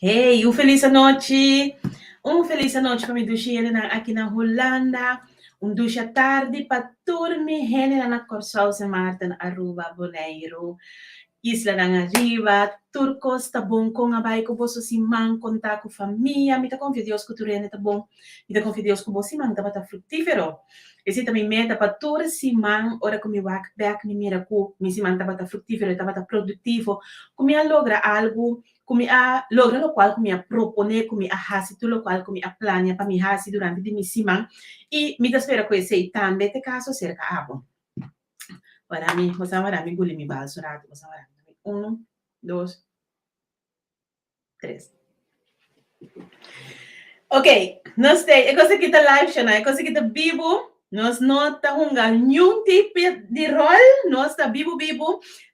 Hey, felice noite! Felice noite para me duchar aqui na Holanda. Ducha tarde para dormir na Corsol São Martin, Aruba, Bonaire. Isla ng Arriba, Turcos, tá bom com a baia com você se man contar com família, me tá confia Deus que tu rene tá bom, me tá confia Deus que você man tá frutífero. Esse também meta para toda se man, ora que me wak back me mira com, me se man tá frutífero, tá produtivo, como a logra algo, como a logra lo qual como a propone, como a hasi tu lo qual como a plania para me hasi durante de mi se man, e me tá espera com esse também te caso cerca abo. Marami, marami guli mi balso rato, marami. 1, 2, 3. Ok, nós temos, é coisa que está live, Shana, é coisa que está vivo, nós não estamos nenhum tipo de rol, nós está vivo.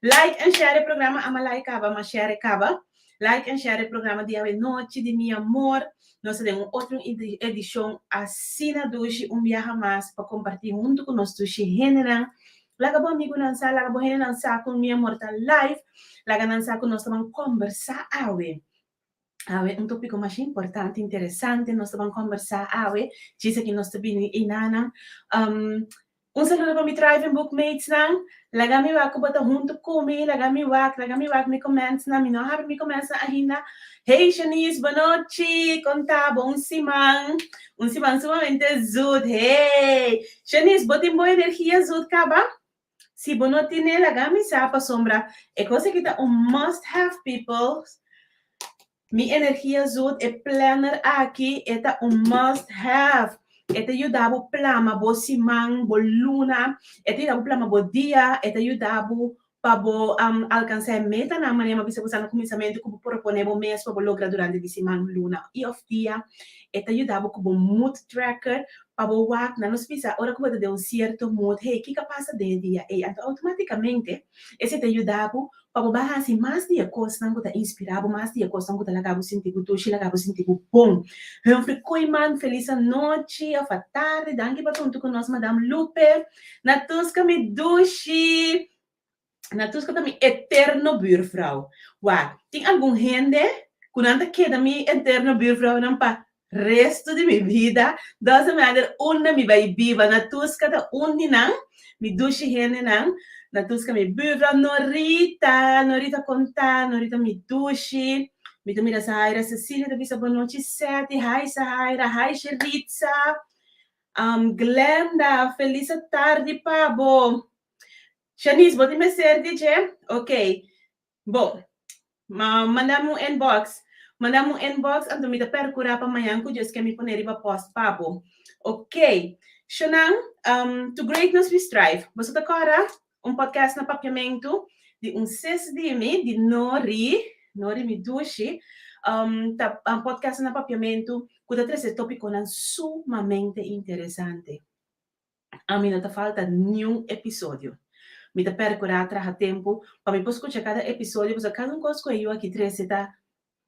Like and share o programa, ama like acaba, ama share acaba. Like and share o programa de Ave Noite, de Mi Amor. Nós temos outra edição, assina Dushi, viaje mais, para compartilhar junto com nós, Dushi, general. Laga bom amigo nansa, laga bom gente nansa com minha morta live, laga nansa com nós também conversar awe. Awe tópico mais importante, interessante, nós também conversar awe, diz que nós também inana. Saludo para mi drive bookmates nan, laga mi wak bota junto comigo, laga mi wak mi comments na, mi não have mi comments na ainda. Hey Shanice, boa noite, conta bom simang sumamente zud, hey Shanice, botin boa energia zud kaba? Si vos no tienes la camisa para sombra, es cosa que un must have people. Mi energia zoet e planner aqui, eta un must have. Eta ayudabo plama bo simang, bo luna, eta ayudabo plama bo dia, eta ayudabo para bo alcançar meta na maneira que você usa no começamento, como propõe o mês para lograr durante a semana luna e of dia, eta ayudabo como mood tracker para bo wak na nos pisa, ora como de certo mood, hey, que passa de dia, e automaticamente esse te ayudabo para baixar assim mais dia coisa que te inspirava, mais dia coisa que te lagabo sentir que tu se lagabo sentir que bom. Humphrey Koeman, feliz noite, a tarde, danke para tudo com nós, Madame Lupe, na tusca me duche. Na tusca também eterno buurvrouw. Waar, tem algum gente que não queda mi eterno buurvrouw não para resto de minha vida. Dessa maneira, uma me vai viva na tusca da undi não, me duche gente não. Na tusca mi buurvrouw Norita conta, Norita me duche. Me do mira Sahaira, Cecília da Vista Boa Noite 7. Hi Sahaira, hi Sheritza. Glenda, feliz tarde, Pabo. Shanice, vou te me ser, DJ? Ok. Bom, mandamos um inbox. Mandamos um inbox, então me dá percurar para amanhã, que eu me poner para post, Pabo. Ok. Shonan, to greatness we strive. Você tá agora podcast na papiamento de CSDM, de Nori Midushi. Podcast na papiamento, que tá trazendo tópico sumamente interessante. A mim não falta nenhum episódio. Me dá percurar atrás tempo, para me escutar cada episódio, porque cada coisa que eu aqui traz tá,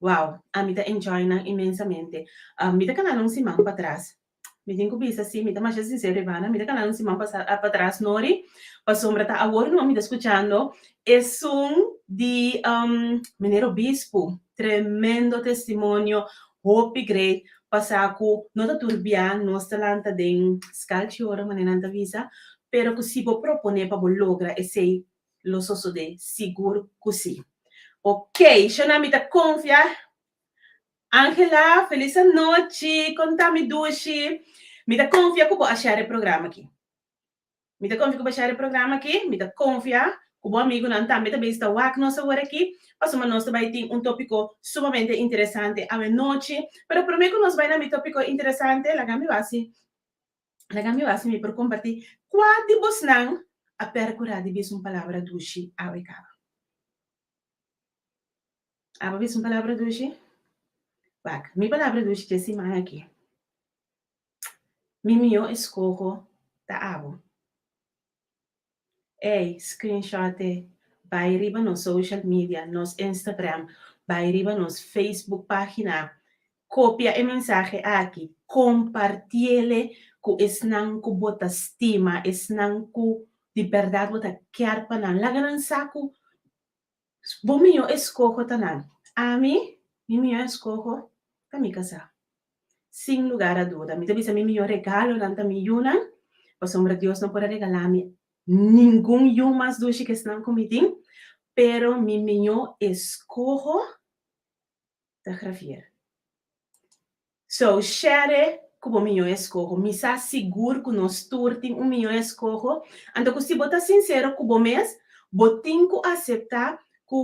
wow, a mim tá enjoying imensamente. Me dá canal semana para trás. Me tenho que assim, me dá mais sincero, Ivana, me dá canal semana para trás, Nori, para sombra tá agora não me dá escutando, é de Mineiro Bispo, tremendo testemunho, hope great, passar com nota turbia, nossa lanta de scalciora, maneira visa, pero que se vou propor para lograr esse lo sosso de seguro così. Ok, Shonamita confia. Angela, feliz noite. Contami dushi. Me dá confia que vou achar o programa aqui. Me dá confia que vou achar o programa aqui. Me dá confia que o bom amigo não está. Me também está wak nossa hora aqui. Passamos nós também tem tópico sumamente interessante à noite. Pero primeiro que nós vai na tópico interessante, la gami base. Lagami wasi mi per compartir qua di bosnang a percurar de bis palavra dushi awe kaba. Aba bis palavra dushi? Bak, mi palavra dushi que se mai aqui. Mi mio escojo da abo. Ei, screenshot vai riba no social media, nos Instagram, vai riba nos Facebook página. Copia e mensagem aqui, compartilhe com esnan ku bota estima, esnan ku de verdade bota quer panan, laganan saco, bom meu escojo tanan. Ami, mi escojo para mi casa. Sin lugar a duda. Mi dice, mi regalo nanta mi yuna. Por sombra Dios no puede regalarme ningún yo más dulce que están comitín, pero mi escojo de grafier. So, share como minho escojo. Mi sa seguro que nós turtim minho escojo. Então, se botar sincero com o mês, botem que aceitar que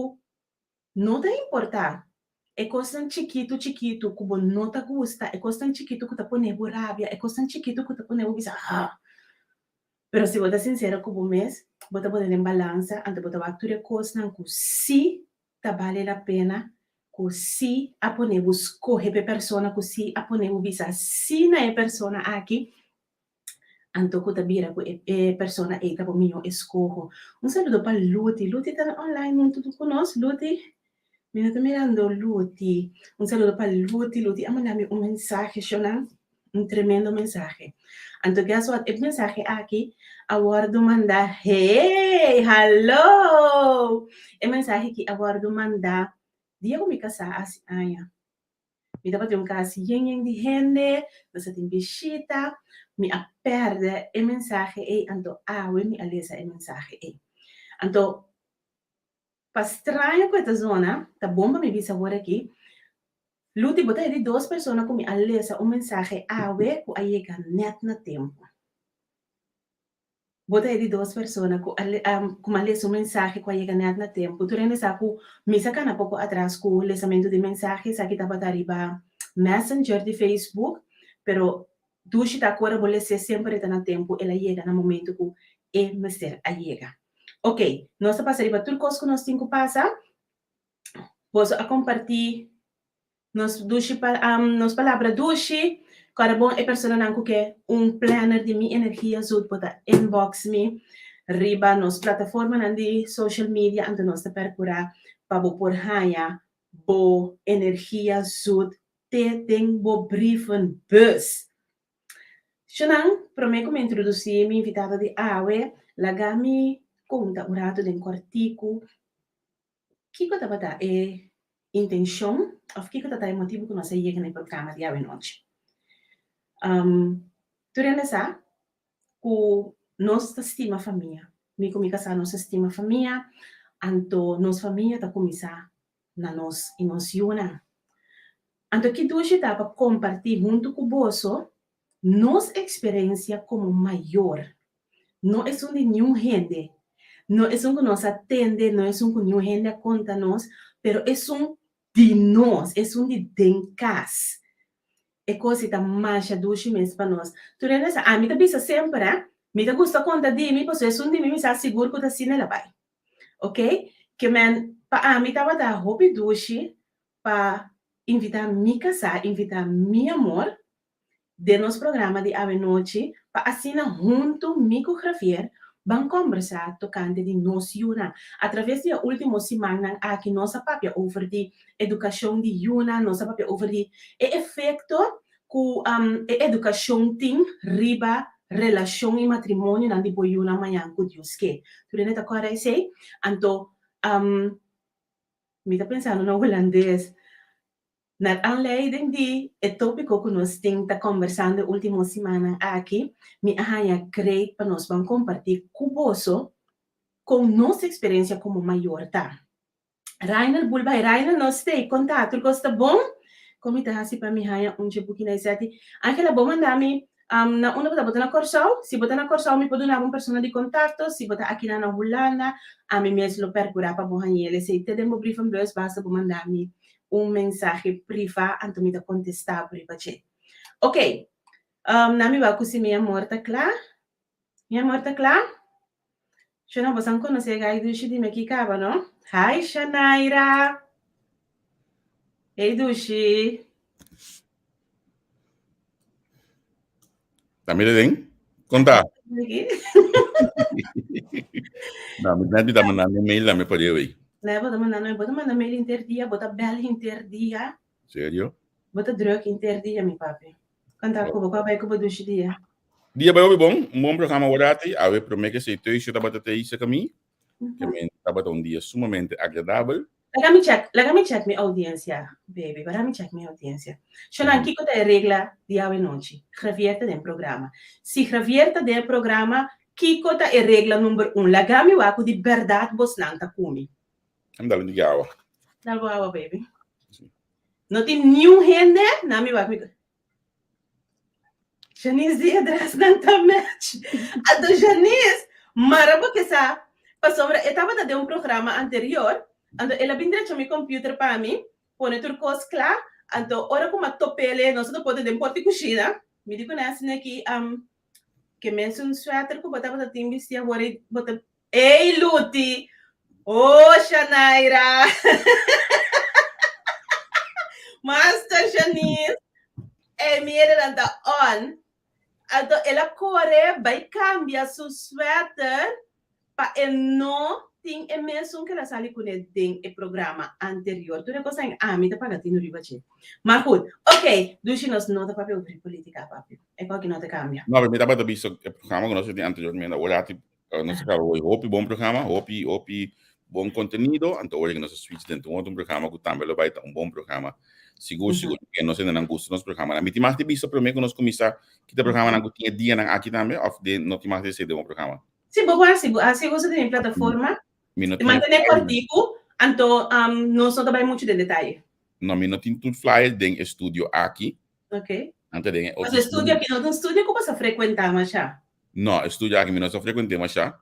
não te importar. É coisa chiquito, chiquito, que não te gusta. É coisa chiquito que te põe rabia. É coisa chiquito que te põe bizarra. Pero se botar sincero com o mês, botar poder em balança, então botar actuar coisa que se te vale a pena, que se a poner escorrer para persona, que se a poner visa se na é persona aqui, então que te vira que persona é que minha escorro. Saludo para Luti. Luti está online, não tudo conosco, Luti. Me está mirando Luti. Saludo para Luti. Luti, a mandar-me mensagem, Shona. Tremendo mensagem. Então, guess what? O mensagem aqui, agora mandar, hey, hello! O mensagem que agora mandar, dia que me casar, assim, me dá para casa, yen de gente, você tem visita, me perde o mensagem, então, me alisa o mensagem, Então, para estranho com essa zona, tá bom para me vir agora aqui, Luti botar de duas pessoas que me alisa mensagem, que aí net na tempo. Bota de duas pessoas que me lê mensagem que chega net na tempo. Tu ainda sabe que me saca na pouco atrás com o lesamento de mensagens, aqui estava arriba Messenger de Facebook, pero tu está agora vou ser sempre está na tempo, ela chega no momento que é mestre a chega. Ok, nós passamos para tudo que nós temos que passar. Posso compartilhar nos palavras dushi, cada bom é pessoa não que planner de minha energia zut para inbox me riba nos plataforma de social media ante nós te percurar para por haya bo energia zut te tem bo briefen bus. Xanang, prometo me introduzir minha invitada de awe, lagami conta o rato de cortico, que que tá intenção, of que tá o motivo que nós chegamos no programa de hoje. Tu sabe que nós estima a família, me casa nós estima a família, anto nós família tá começar na nós e nós una. Anto que tu está para compartilhar junto com você, nossa experiência como maior. Não é de nenhum gente, não é que nos atende, não é que nenhum gente conta nós, pero é de nós, é de dencas. É coisa que mais doce mesmo para nós. Tu não é a mim também sempre, me te gusta conta de mim, porque é de mim, me está seguro que está assim ela vai. Ok? Que men, para a mim estava da hobby doce para invitar me casar, invitar meu amor de nosso programa de Ave Noite, para assinar junto com Javier, vamos conversar tocante de nós Yuna. Através da última semana, aqui nossa papia over de educação de Yuna, nossa papia over de efeito que a educação tem riba relação e matrimônio na de Yuna amanhã com Deus que. Tu não está correto, sei? Então, me está pensando no holandês. Na aanleiding die het tópico que nós temos conversando última semana aqui, me arranha creio para nós vamos compartilhar com nossa experiência como maior, tá? Rainer Bulba e Rainer nós tem contato, gosta bom? Como está assim para me arranha pouquinho na sete. Aquela bom mandar-me na uma botar na Corsal, se botar na Corsal me pode dar uma pessoa de contato, se botar aqui na Holanda, a mim mesmo percurar para bom ele, se te demo brief and bus, basta mandar-me mensagem privado, então me dá contestar privado. Ok, na minha vai com minha morta clara? Minha morta clara? Eu não posso conhecer a Dushi de Mekikaba, não? Hi, Shanaira! Hey, Dushi! Tá me entendendo? Conta. Não, me dá mandando e-mail, lá me pode ir. Não, bota mandar mail interdia, bota bel interdia. Sério? Bota druk interdia, meu papi. Conta com o vai com o Dushi dia. Dia vai bom, bom programa orati, a ver prometo que se tu isso tá batendo isso comigo, que me tá batendo dia sumamente agradável. Let me check mi audiencia, baby. Let me check mi audiencia. Shonan kiko de regla di ave noche. Gravierta del programa. Si gravierta del programa, kiko ta e regla number 1. Lagami waku di verdad bos nanta kumi. Andalo di gawa. Dalwawa, baby. Not in new hende, nami waku. Janice di adres nanta match. Ado Janice, marabo que sa, pa sobre, estava de um programa anterior, ando ela vindre cho mi computer para mim, pone turcos clar, ando ora como topele, nós não pode de porti cucina, me digo nessa aqui, que mensa um sweater que botava da timbi se agora bota, ei Luti, oh Shanaira, Master Janice, me ele anda on, ando ela corre, vai cambiar seu sweater, pa no ting e mesmo que ela sali com ele tem o programa anterior. Tu reconhece em me tá pagando no ribache. Mas goed, ok, dus nós não tá papel de política papi. É qual que não te cambia. No, mi dava da visto il programma che non si anteriormente ora non si cava hopi buon programma, hopi buon contenuto, anto ora che non si switch dentro un programma che tambe lo vai un buon programma. Sicuro che non se ne gusto nos programma. Mi ti masti visto per me che nos commissa che te programma non tinha dia na aqui tambe of de non ti masti se de un programma. Sì, boh, assim você tem plataforma. Mantém cortico, então não só trabalha muito de detalhe. No, mi non tin tut flyer den studio aqui. Ok. Anto den Mas o studio aqui, não studio como você frequenta mais já? No, studio aqui mi non so frequente mais já.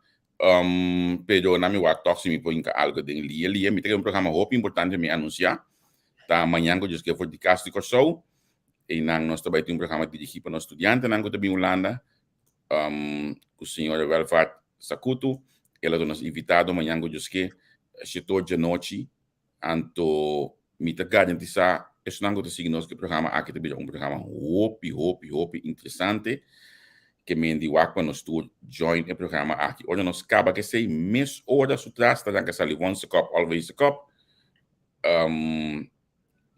Pero na mi work talk se mi põe algo den lia, mi tem um programa hope importante me anunciar. Tá amanhã que eu que for de castigo show. E nang nós também tem um programa dirigido para os estudantes, nang também Holanda. O senhor Welfare Sakuto, ela nos invitado amanhã que setor de noite, anto me tá garantizar isso não que signos que programa aqui também um programa hope interessante que me indi wakwa nos tu join o programa aqui. Olha nos acaba que sei mes horas atrás tá que sali once a cup always a cup.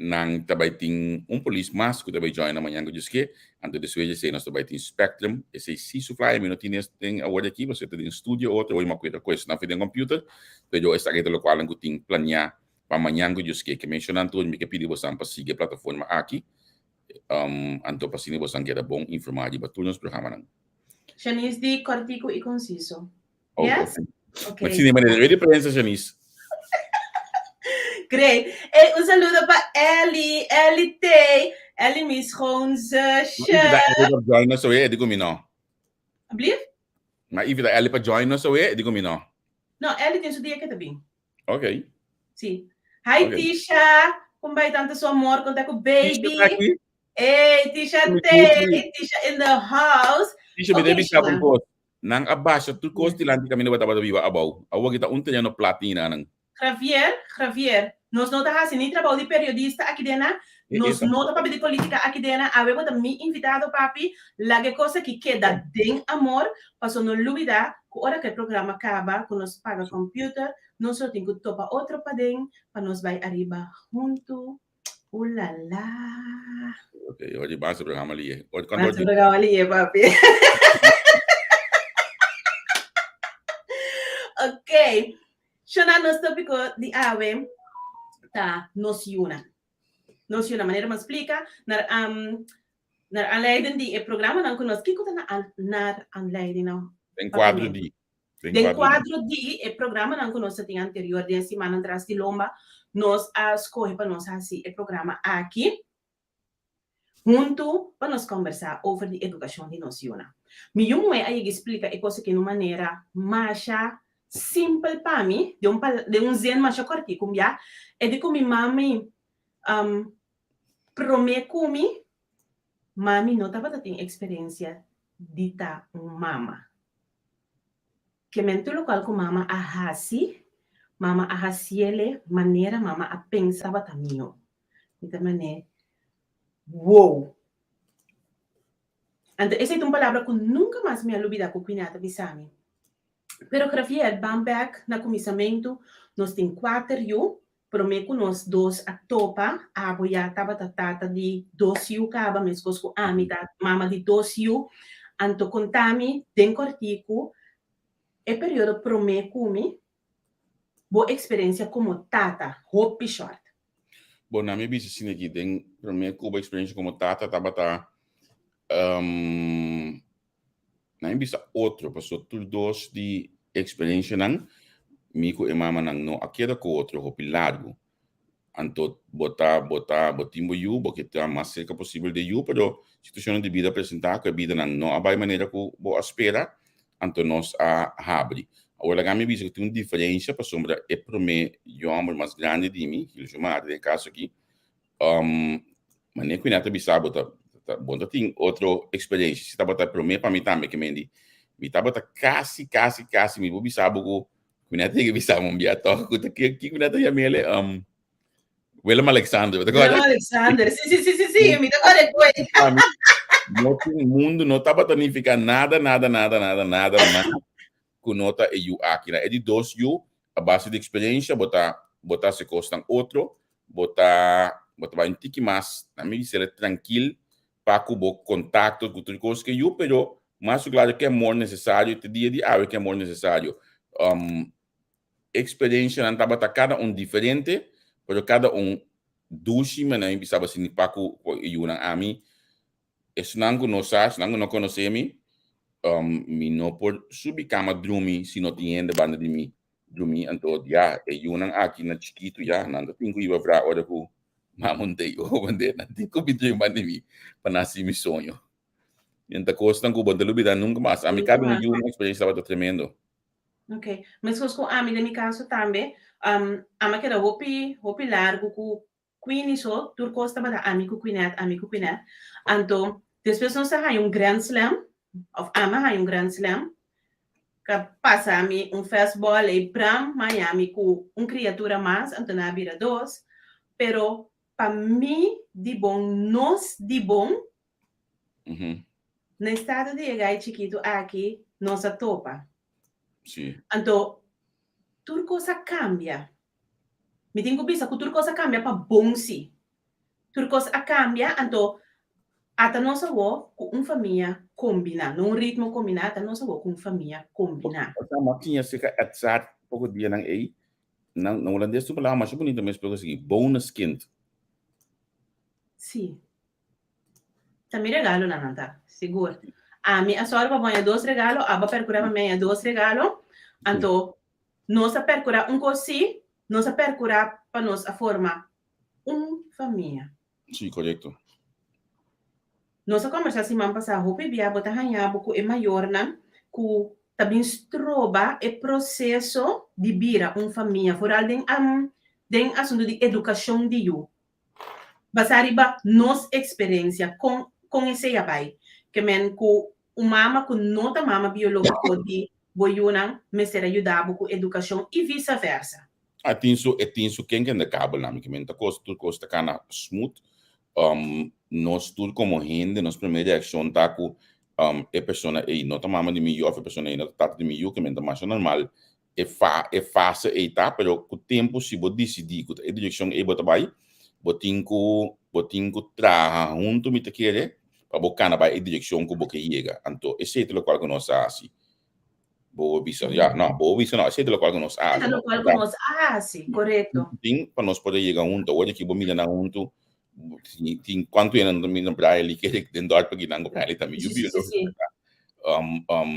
Nang tabay ting police mas que tabay join amanhã que diz que anto desveja sei nós tabay ting Spectrum esse si supply me não tinha tem award aqui você tem estúdio outro ou uma coisa na frente do computer pero esta que lo qual que tem planear para amanhã que diz que mencionando tudo me que pedir você para seguir a plataforma aqui anto para se você quer bom informado para todos os programas. Janice di cortico e conciso. Oh, Yes? Okay. Mas sim, mas é de presença, Janice. Great. E un saluto para Ellie Tay, Ellie mi schoonzusje. Ellie join us away, dico mi no. Alsjeblieft? Maar even dat Ellie join us away, dico mi no. No, Ellie tem su dia que tá bem. Ok. Sì. Hi, okay. Tisha. Como vai tanto seu amor com o baby? Hey, Tisha Tay. Tisha in the house. Tisha, okay, baby sa ko. Nang abasha tu costi lanti kami na bata viva abaw. Awag kita unta no platina nang. Javier, nós não estamos nem trabalhando de periodista aqui dentro, nós não estamos de política aqui dentro, a ver me invitado papi, lá que coisa que queda de amor, para não olvidar que hora que o programa acaba, que nós paga computer, nós só temos que topar outro padrão, para nós vai arriba junto, ulala. Ok, hoje basta o programa ali. Basta o programa ali, papi. Ok. Shona nos tópico de ave ta nociona maneira me explica naar aanleiding die het programma dan kunnen kiko naar aanleiding nou den quadro di het programma dan kunnen se tinha anterior de semana atrás de lomba nos a escolhe para nos assim het programma aqui junto para nos conversar over die educação de nociona mi junto aí explica e coisa que de maneira macha simple para mim, de um zen mais corto, como já, é de como mami promete como mami não estava tendo experiência de ta mama. Que mento local com mama ahasiele maneira mama a pensava também. Então mané, wow. Então essa é uma palavra que nunca mais me olvidar com quem bisami. Pero Javier, Bamberg, na comissamento, nós temos 4 anos, prometo nós 2 a topa, a boia estava tata de 2 anos, acaba, mas com a mama de 2 anos, anto contami, den cortico, e período prometo boa experiência como tata, hopi short. Bom, na minha visão aqui, tem para mim como experiência como tata, na minha visão outro, passou tudo dois de experiência não, mico e mama não, não, aqui é com outro, hopi largo. Anto botimbo you, porque está mais cerca possível de you, pero situação de vida apresentar que a vida não abai maneira que bo espera, anto nós a abre. Agora, a minha visão que tem uma diferença para sombra é para mim, o amor mais grande de mim, que ele chama de caso aqui, mas nem que nada bisa bota, bom, tem outra experiência, se tá botar para mim também que me tá botar quase, me vou bisa buku, que nada que bisa mong biato, que nada ya mele, Willem Alexander. Willem Alexander, sim, me dá agora coisa. No mundo não estava tonificar nada, mas com nota e you aqui, né? É de dois you, a base de experiência, botar se costam outro, botar um tique mais, na minha ser tranquilo, para que o contato com tudo coisa que you, pero mais claro que é amor necessário, te dia de água que é amor necessário. Experiência não estava cada diferente, pero cada dushi mana yang bisa basini paku yunang ami esnangu no sas nangu no conocemi mi no por subi kama drumi si no tiende banda di mi drumi anto ya yunang aki na chiquito ya nanda tingu iba pra ora ku mamonte yo bande nanti ko bidyo banda mi panasi mi sonho yenta costan ku banda lubi dan nunca mais ami cabe no yunang experiência estava tremendo. Ok, mas com a ami, no caso também, ama que era hopi largo com Queen so, tur costa bada amico Queenet. Anto, depois nós há Grand Slam, of ama há Grand Slam, que passa a mim festival e Bram Miami com criatura mais, anto na vira dois, pero para mim de bom, nós de bom, no estado de chegar chiquito aqui, nós a topa. Sim. Anto, tur cosa cambia. Me tenho que pensar que tudo coisa cambia para bom sim. Tudo coisa cambia, então até nós vamos com uma família combinar, num ritmo combinado, até nós vamos com uma família combinar. Essa maquinha fica atsat pouco dia nang ei, não holandês tu falar mas bonito mesmo porque assim bonus kind. Sim. Também regalo na nanta, seguro. A minha senhora vai ganhar 2 regalos, a vai percurar para mim 2 regalos, então nós a percurar coisa, nós a percurar para nós a formar família. Sim, correto. Nós a conversar assim, mas passar roupa e via botar ganhar pouco é maior, né? Que também troba o processo de vira família, por além den assunto de educação de you. Basariba nos experiência com esse abai, que men com mama com nota mama biológico de boiuna, me será ajudar com educação e vice-versa. Atinso quem que anda cabo na minha mente, costa cana smooth. Nós tudo como gente, nossa primeira ação tá com a pessoa e nota mama de mim, a pessoa e nota tata de mim, que mente mais normal. É fácil e tá, pero com o tempo se você decidir que a direção é botar vai, botinco trabalhar junto me te querer, para bocar na vai a direção que você chega. Então, esse é o qual que nós assim. Boa visão, já, não, boa visão, não, esse é o qual que nós assim. É o qual que nós assim, correto. Tem para nós poder chegar junto, hoje que vamos milhar junto, tem quanto é no domínio para ele que ele tem dor para que não para ele também. Sim.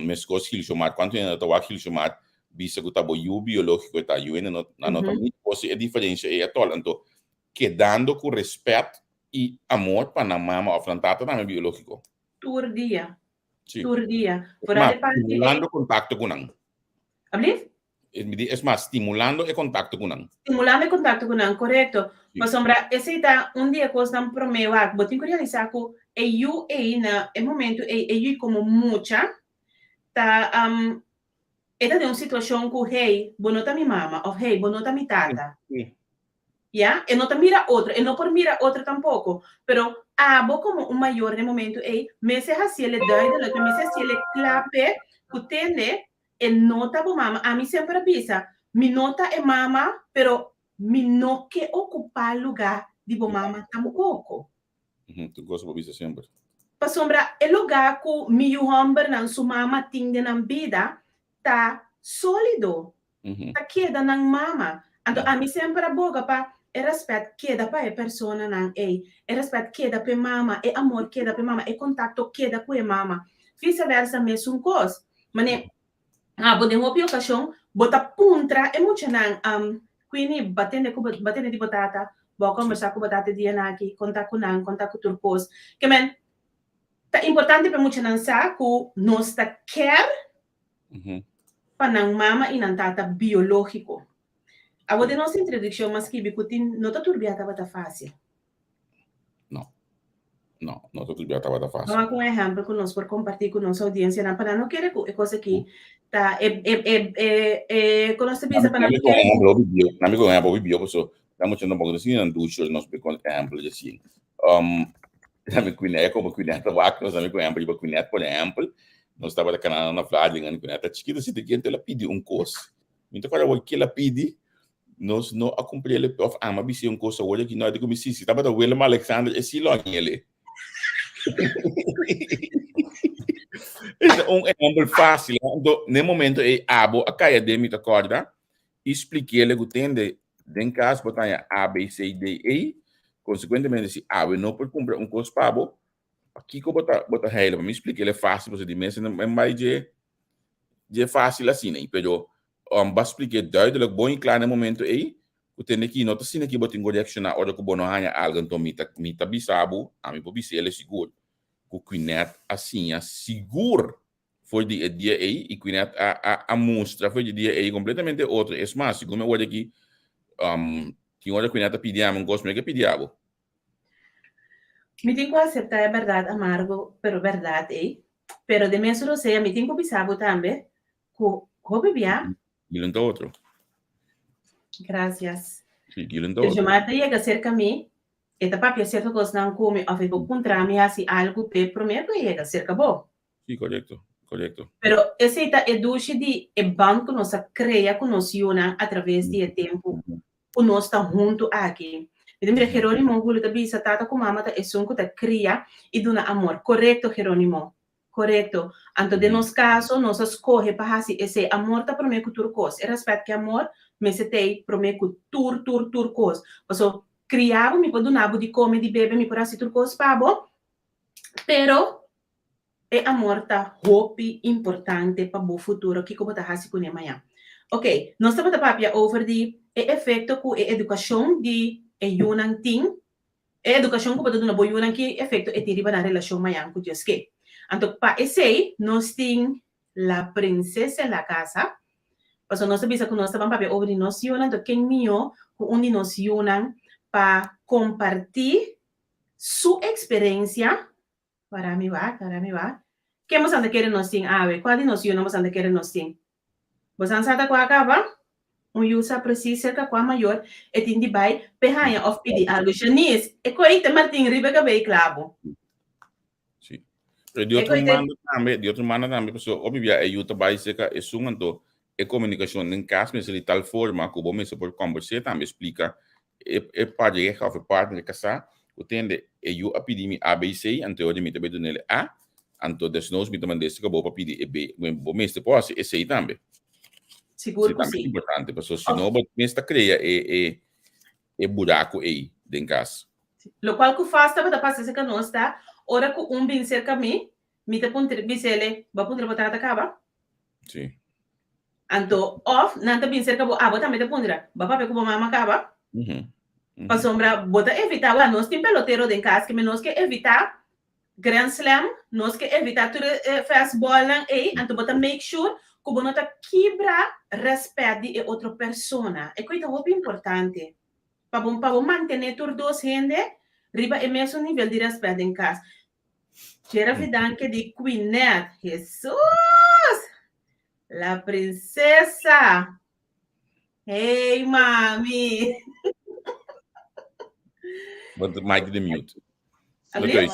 Mas coisas que ele chamar, quanto é no que ele chamar, bisa que tá bom biológico tá, eu ainda não também, você é diferença é atual, então quedando com respeito e amor para a mama afrontada também biológico. Tur dia. Sim. Tur dia. Estimulando contato com não. Abrir? É mais, estimulando o contato com não. Estimulando o contato com não, correto. Mas sombra, esse tá dia que nós promeu, botin que realizar que eu na momento eu como mucha tá esta de uma situação que hey, bonota mi mama, ou hey, bonota mi tata. Ya, e não te mira outra, e não por mira outra tampouco, pero abo como um maior no momento me se assim ele dá de lo que me se assim ele clape, utende e nota bo mama, a mim sempre avisa, mi nota é mama, pero mi no que ocupar lugar de bo mama tampouco. Tu gosta de avisa sempre. Pa sombra, el lugar que mi humber nan su mama tinde nan vida tá sólido. ta queda ng mama. Anto a mi sempre aboga pa e respeto queda pa e persona ng e respeto queda pe mama e amor queda pe mama e contatto queda com e mama. Vice-versa mesmo cos. Mane bode hopi ocasión bota puntra e mucho nang quindi batende di batata bo conversar com batata dia naki contato com turcos que men ta importante per mucho nang sa ku nosta care panang mama e nang tata biológico. A de nossa introdução, mas que bicutin não tá turbiata bata fácil. Não tá turbiata bata fácil. Vamos com um exemplo que nós por compartilhar com nossa audiência, não para não querer é coisa que tá quando você pensa para não querer. Na me ganha bobi bio, so estamos tendo um pouco assim, não ducho, nós pegamos exemplo assim. Na me conhece como conhece a vaca, nós me conhece para conhece por exemplo, nós estava da canal na Flávia, não conhece, chiquita se tem que ela pedir coisa. Então quando eu que ela pede nós não acompanhamos of ama bisi coisa hoje que nós de como se estava da Willem Alexander esse long ele. É exemplo fácil, no momento é abo a caia de me acorda, expliquei ele que tem de caso botar A B C D E, consequentemente se abo não pode comprar coisa para abo, aqui que botar ele para me explicar ele fácil você de mês não é mais de fácil assim, né? Pero basta explicar duidelijk bom e claro no momento aí, o tem aqui nota assim aqui botar correction na hora que o bono hanya algo então mita bisabo, a mim pode ser ele seguro. O Quinet assim, seguro foi de dia aí e Quinet a mostra foi de dia aí completamente outro. É mais, segundo eu aqui, que hora Quinet pedia um gosto que pedia. Me tenho que aceitar é verdade amargo, pero verdade é. Pero de mesmo eu sei, me tenho que pensar também, que bebia. E não outro. Gracias. Sim, e não outro. Eu chamar chega cerca a mim. Eta papia certo coisa não come, ou vou encontrar me assim algo pe primeiro que chega cerca bom. Sim, correto. Pero esse é duche de banco nossa cria com nós una através de tempo, o nós está junto aqui. Então, Jerônimo, o da bisa tata com mama tá é sunco tá cria e dona amor. Correto, Jerônimo. Correto. Anto de nos caso, nós escorre para assim esse amor tá primeiro tur cos. É respeito que amor, mas se tem primeiro tur cos. Passo criava mi podunabo di come di bebe mi porassi turco spabo pero e amor ta hopi importante pa bo futuro que como ta hasi com amanhã. Ok, nós estamos papia over di efeito ku e educação di yunang ting educação ku paduna bo yunang ki efeito e tiriba na relação amanhã ku Deus que. Anto pa esse nós ting la princesa en la casa. Paso nós sabia que nós estamos papia over di nós yunang to quem mio ku undi nós yunang para compartir su experiencia para mí va. ¿Qué hemos ande querer nos sin ave? ¿Cuál noción hemos ande querer nos sin? Vos han sata kwa acaba? Usa precisa cerca kwa maior et indi bai pehanha of pidi algo Janice e ko ite Martin Ribeca bei clavo. Sim. De outro maneira também, pessoal, obviamente é YouTube bai cerca é sumanto é comunicação em caso mas de tal forma que o bom mesmo por conversar também explica é parte de que o parte de casar o tende é eu a pedir me ABC então eu me também do nele A então desnós me também desse que eu vou pedir e B bom mesmo posso esse aí também seguro que sim importante pessoal se não bom mesmo cria é buraco aí dentro casa lo qual que faz também da passa que nós tá ora que bem cerca me te ponte bisele ba ponte botar acaba sim então off nanta bem cerca bo botar me te ponte ba papai como mama acaba para sombra, bota evitar lá nós tem pelotero de casa que nós que evitar Grand Slam, nós que evitar tudo fast ball aí, então bota make sure que o bonota quebra respeito de outra pessoa. É coisa muito importante para manter tudo dois gente riba é mesmo nível de respeito em casa. Quero vidar que de Quinet, Jesus, la princesa. Hey, mami. But the mic the mute. Javier,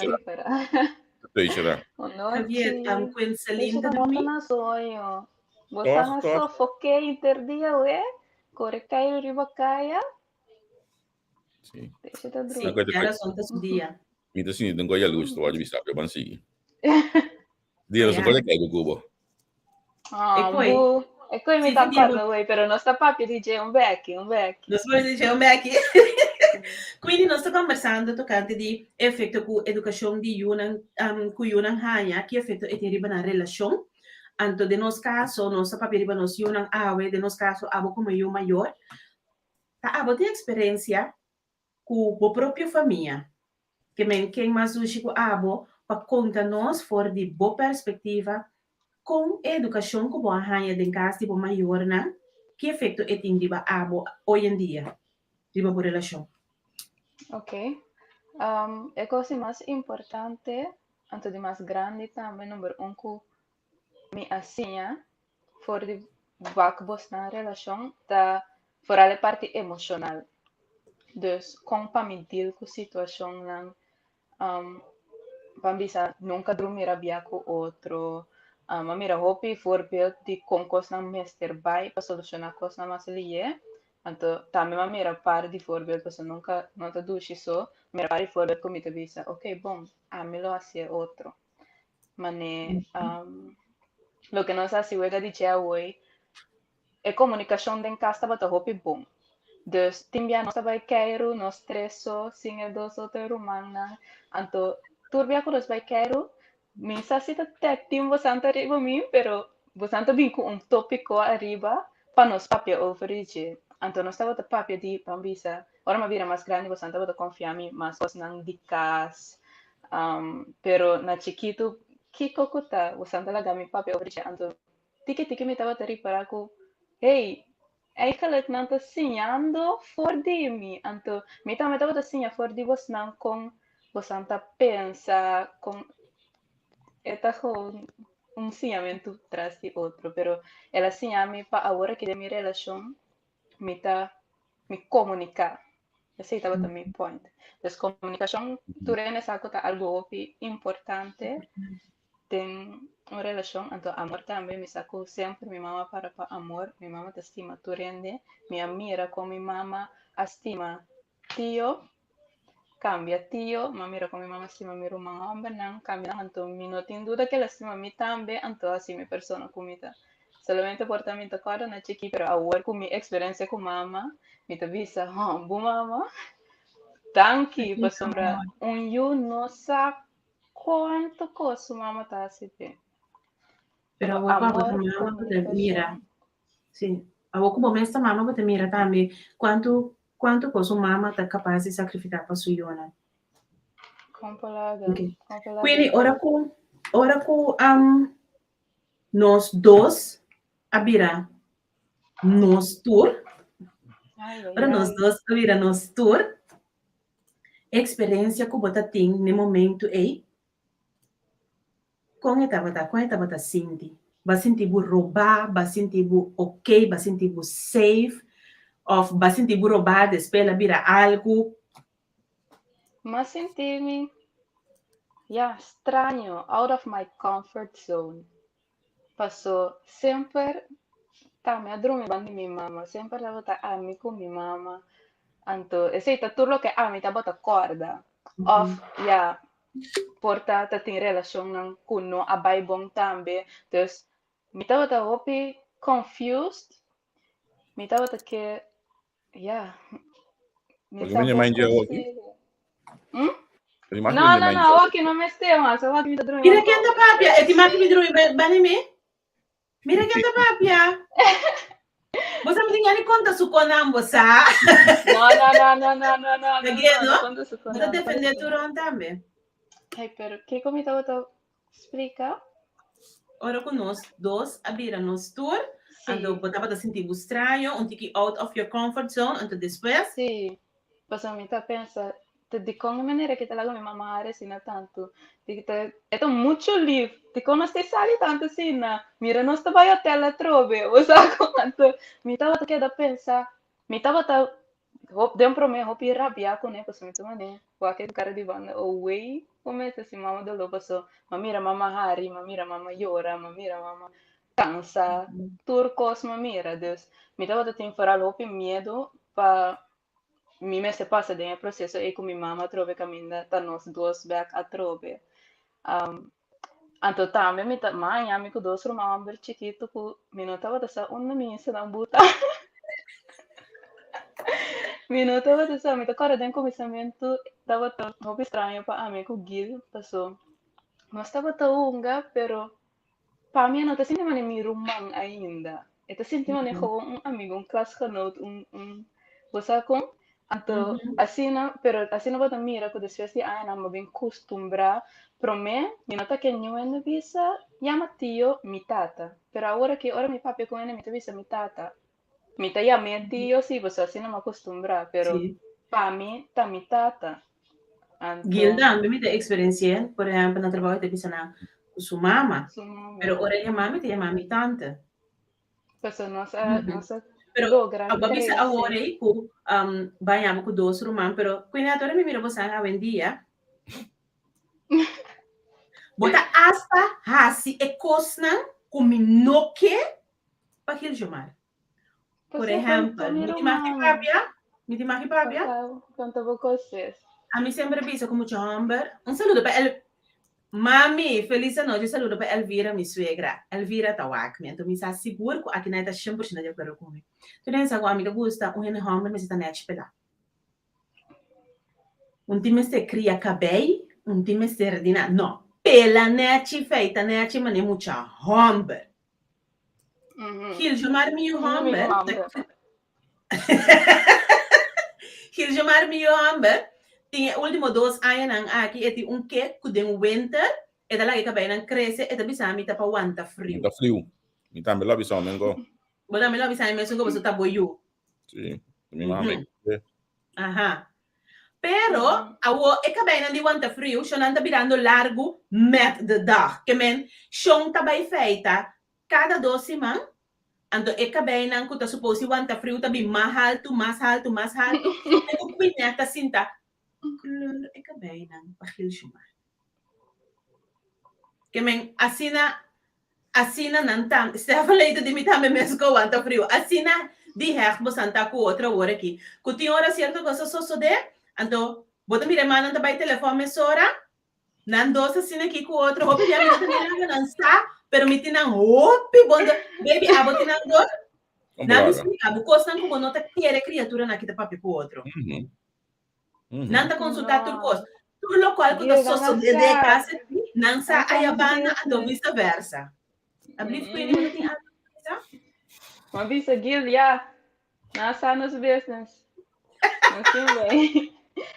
Queen Celine da mi. Botando sofoquei interdia, ué? Corecai ribacaya. Sim. Era só um dia. Então, sim, não gosto de luz, tu pode vistar, eu vou seguir. Dia, não gosto de cair do cubo. Ah, E poi mi Sì, d'accordo voi, però non sta proprio dice un vecchio. Nós vamos dizer onde é que. Quindi nós estamos conversando tocante di effetto cu educação di una cu una hanya, que effetto é ter na relação. Anto de nos caso, nós papi riba nos yunan awe, de nos caso abo como eu maior. Ta abo tem experiência com a própria família. Que men quem mais usi com abo para conta nós for de boa perspectiva com educação com boa hanya de casa tipo maior na que effetto é tem riba abo hoje em dia. Riba por relação. Ok. E cosa más importante, anto di más grande também, número um, que me assina, for de vakbos na relação, da for a parte emocional. Dus, como para me deal com situação lang, pambisa, nunca dormir abia com outro, a mira hopi voorbeeld de concos na mester bij, para solucionar coisas na mas liye. Anto, também a mira par de voorbeeld, para nunca, não te dushi so, mira par de voorbeeld como te visa, ok, bom, a me lo hace outro. Mane, lo que nos hace huega dice a hoy, é comunicação den casa para hopi bom. Dus, timbia nós vai quero, nós tresso, sim é dos outros rumana, anto, turbia com os vai quero, minsa si te timbo santa arriba mim, pero bastante bem com tópico arriba, para nós papia overige. Anto nós estava papia di pambisa, ora ma vira mais grande, bastante bota confiar mi, mas cos nang dicas, pero na chiquito, kiko kuta, bastante la gami papia overige, anto, tiki mi tava tari para ku, hey, eigenlijk não está ensinando for de mim. Então, me também estava ensinando for de você não com você não pensa com está com ensinamento traz de outro, pero ela ensina-me para agora que de minha relação me está me comunicar. Esse estava também point. Então, comunicação tu é algo importante tem uma relação, então amor também me sacou sempre, minha mama para amor, minha mama te estima, tu rende, minha mira com minha mama, estima tio, cambia tio, ma mira com minha mama estima meu irmão, homem não, cambia, então me não tem dúvida que ela estima me também, então assim minha persona comida. Solamente por também te acordo na chiqui, pero agora com minha experiência com mama, me te visa, bu mama, tanki, para sombra, you não sabe quanto coisa mama tá assim, Pero a voz amor, mama te mira, comunicação. sim. A voz como essa mama te mira também. Quanto coisa mama tá capaz de sacrificar para sua Iona. Compilada. Okay. Compilada. Quindi ora com nós dois abrirá nós tour. Ai, ai, Ora nós ai. dois abrirá nós tour. Experiência que você tem no momento aí. Com a bata senti. Ba senti bu roubar, ba senti bu ok, ba senti bu safe, of ba senti bu roubar, despela bira algo. Mas senti-me, estranho, out of my comfort zone. Passou sempre, me adormi bandi minha mama, sempre estava ami com minha mama. Anto, aceita tudo lo que ami, tá bota corda. Of, porta ta tem relação não kuno abai bom também. Dus, me tava ta hopi confused. Me tava ta que, me Porque sabe minha mãe já conselho. aqui. No, aqui não me stiamo, se aqui mi ta dormi Mira quem tá papia, e ti mati mi drui bani me? Mira quem tá papia. Você me tinha conta su conam você. No. Again, no? Quando su Você defender tu ron também. Ai, pero que como tava ta explica? Ora com nós dois abrir nós tour. Ando Sim. botava da sentir estranho, tiki out of your comfort zone, ando depois. Sì, passa mi ta pensa, di come maniera che te la come mamma sino tanto, di te è mucho liv, di come stai sali tanto sino, mira non sto vai a te alla trove, o sa quanto, mi tava che da pensa, mi tava ta dentro me hopi rabbia con ne posso mettere ne, qualche cara di banda away, come se si mamma dello passo, ma mira mamma Hari, ma mira mamma Yora, ma mira mamma cansa, turcos, ma mira, dus, mi tava ta tinfara hopi miedo pa mi mese passa del processo e con mia mamma trove cammina da nos dos back a trove. Anto também me tá mãe, amigo dos romãs chiquito que minuto vou dessa uma missa na buta. Minuto vou dessa me tá cara den começamento tava tão hobby estranho para amigo Gil passou. Mas estava tão unga, pero para mim não tá sentindo mani mi rumang ainda. Ito sentindo mani ko um amigo, um classgenoot, você com anto assim não, pero assim não vou mira que después de ano me bem costumbrar. Pro me, mi nota que new en visa, llama tío mi tata. Pero ahora que ahora mi papi con mi visa mi tata. Mi ta llama tío, sí, pues así no me acostumbra, pero Sim. para mí está mi tata. Anto, Gilda, a mim tem experiência, por exemplo, no trabalho de pisana com sua mama, su pero mamá. ora minha mama tem mami tanta. Pues no se, no se Pero logra a bisa agora crecer. aí ku banhamos com dois rumam, pero quando agora me mira você a vendia, bota hasta hasi e cosna com minoque para aquele jomar. Pues Por yo cuento exemplo, mi me román. ti maki papia, Cuento cosas. a mim sempre bisa com muito hamber. Um saludo para el Mami, feliz noite. Saludo para Elvira, minha suegra. Elvira tá aqui, então me está seguro que aqui na tá 100% de acordo comigo. Tu nem sabe, amiga, gusta, um rene hamber, mas está net pela. Um time se cria cabei, um time se redina. Não, pela net feita, net mane mucha hamber. Hil jamar mi No mi hamber. hambre. Hil jamar mi hamber. Tinha último 2 anos aqui, e um que den winter, e da lá que cabei não cresce, e da bisa mi tá para wanta frio. Tá frio. Mi também lá bisa mengo. Boda me lo bisa mesmo que você tá boiu. Sim. Mi mama. Aha. Pero, awo, e cabei não de wanta frio, só não tá virando largo met de dag. Que men, só tá bem feita cada 2 semanas. Então, e cabei não que tá suposto wanta frio, tá bem mais alto, mais alto, mais alto. E o pinha tá sinta. Klur, e cabei não, pachil chumar. Que men, assina não tá, Stefan leite de mitame mesmo com wanta frio. Assina de her, bosanta com outra hora aqui. Que tem hora certa coisa só de, então, bota mira mano tá by telefone mesora, nan dosa assina aqui com outra, hopi minha mina também não está, pero me tinang hopi bonda, baby, abo tinang do, não me explica, abo costan como nota querer criatura na kita papi com outro. Não tá consultar tudo coisa. Tudo lo qual que tá só de casa, não sa ayabana, então vice-versa. Abrir ko ini mo ting Mas bisa Gil, ya. Nasa nos business.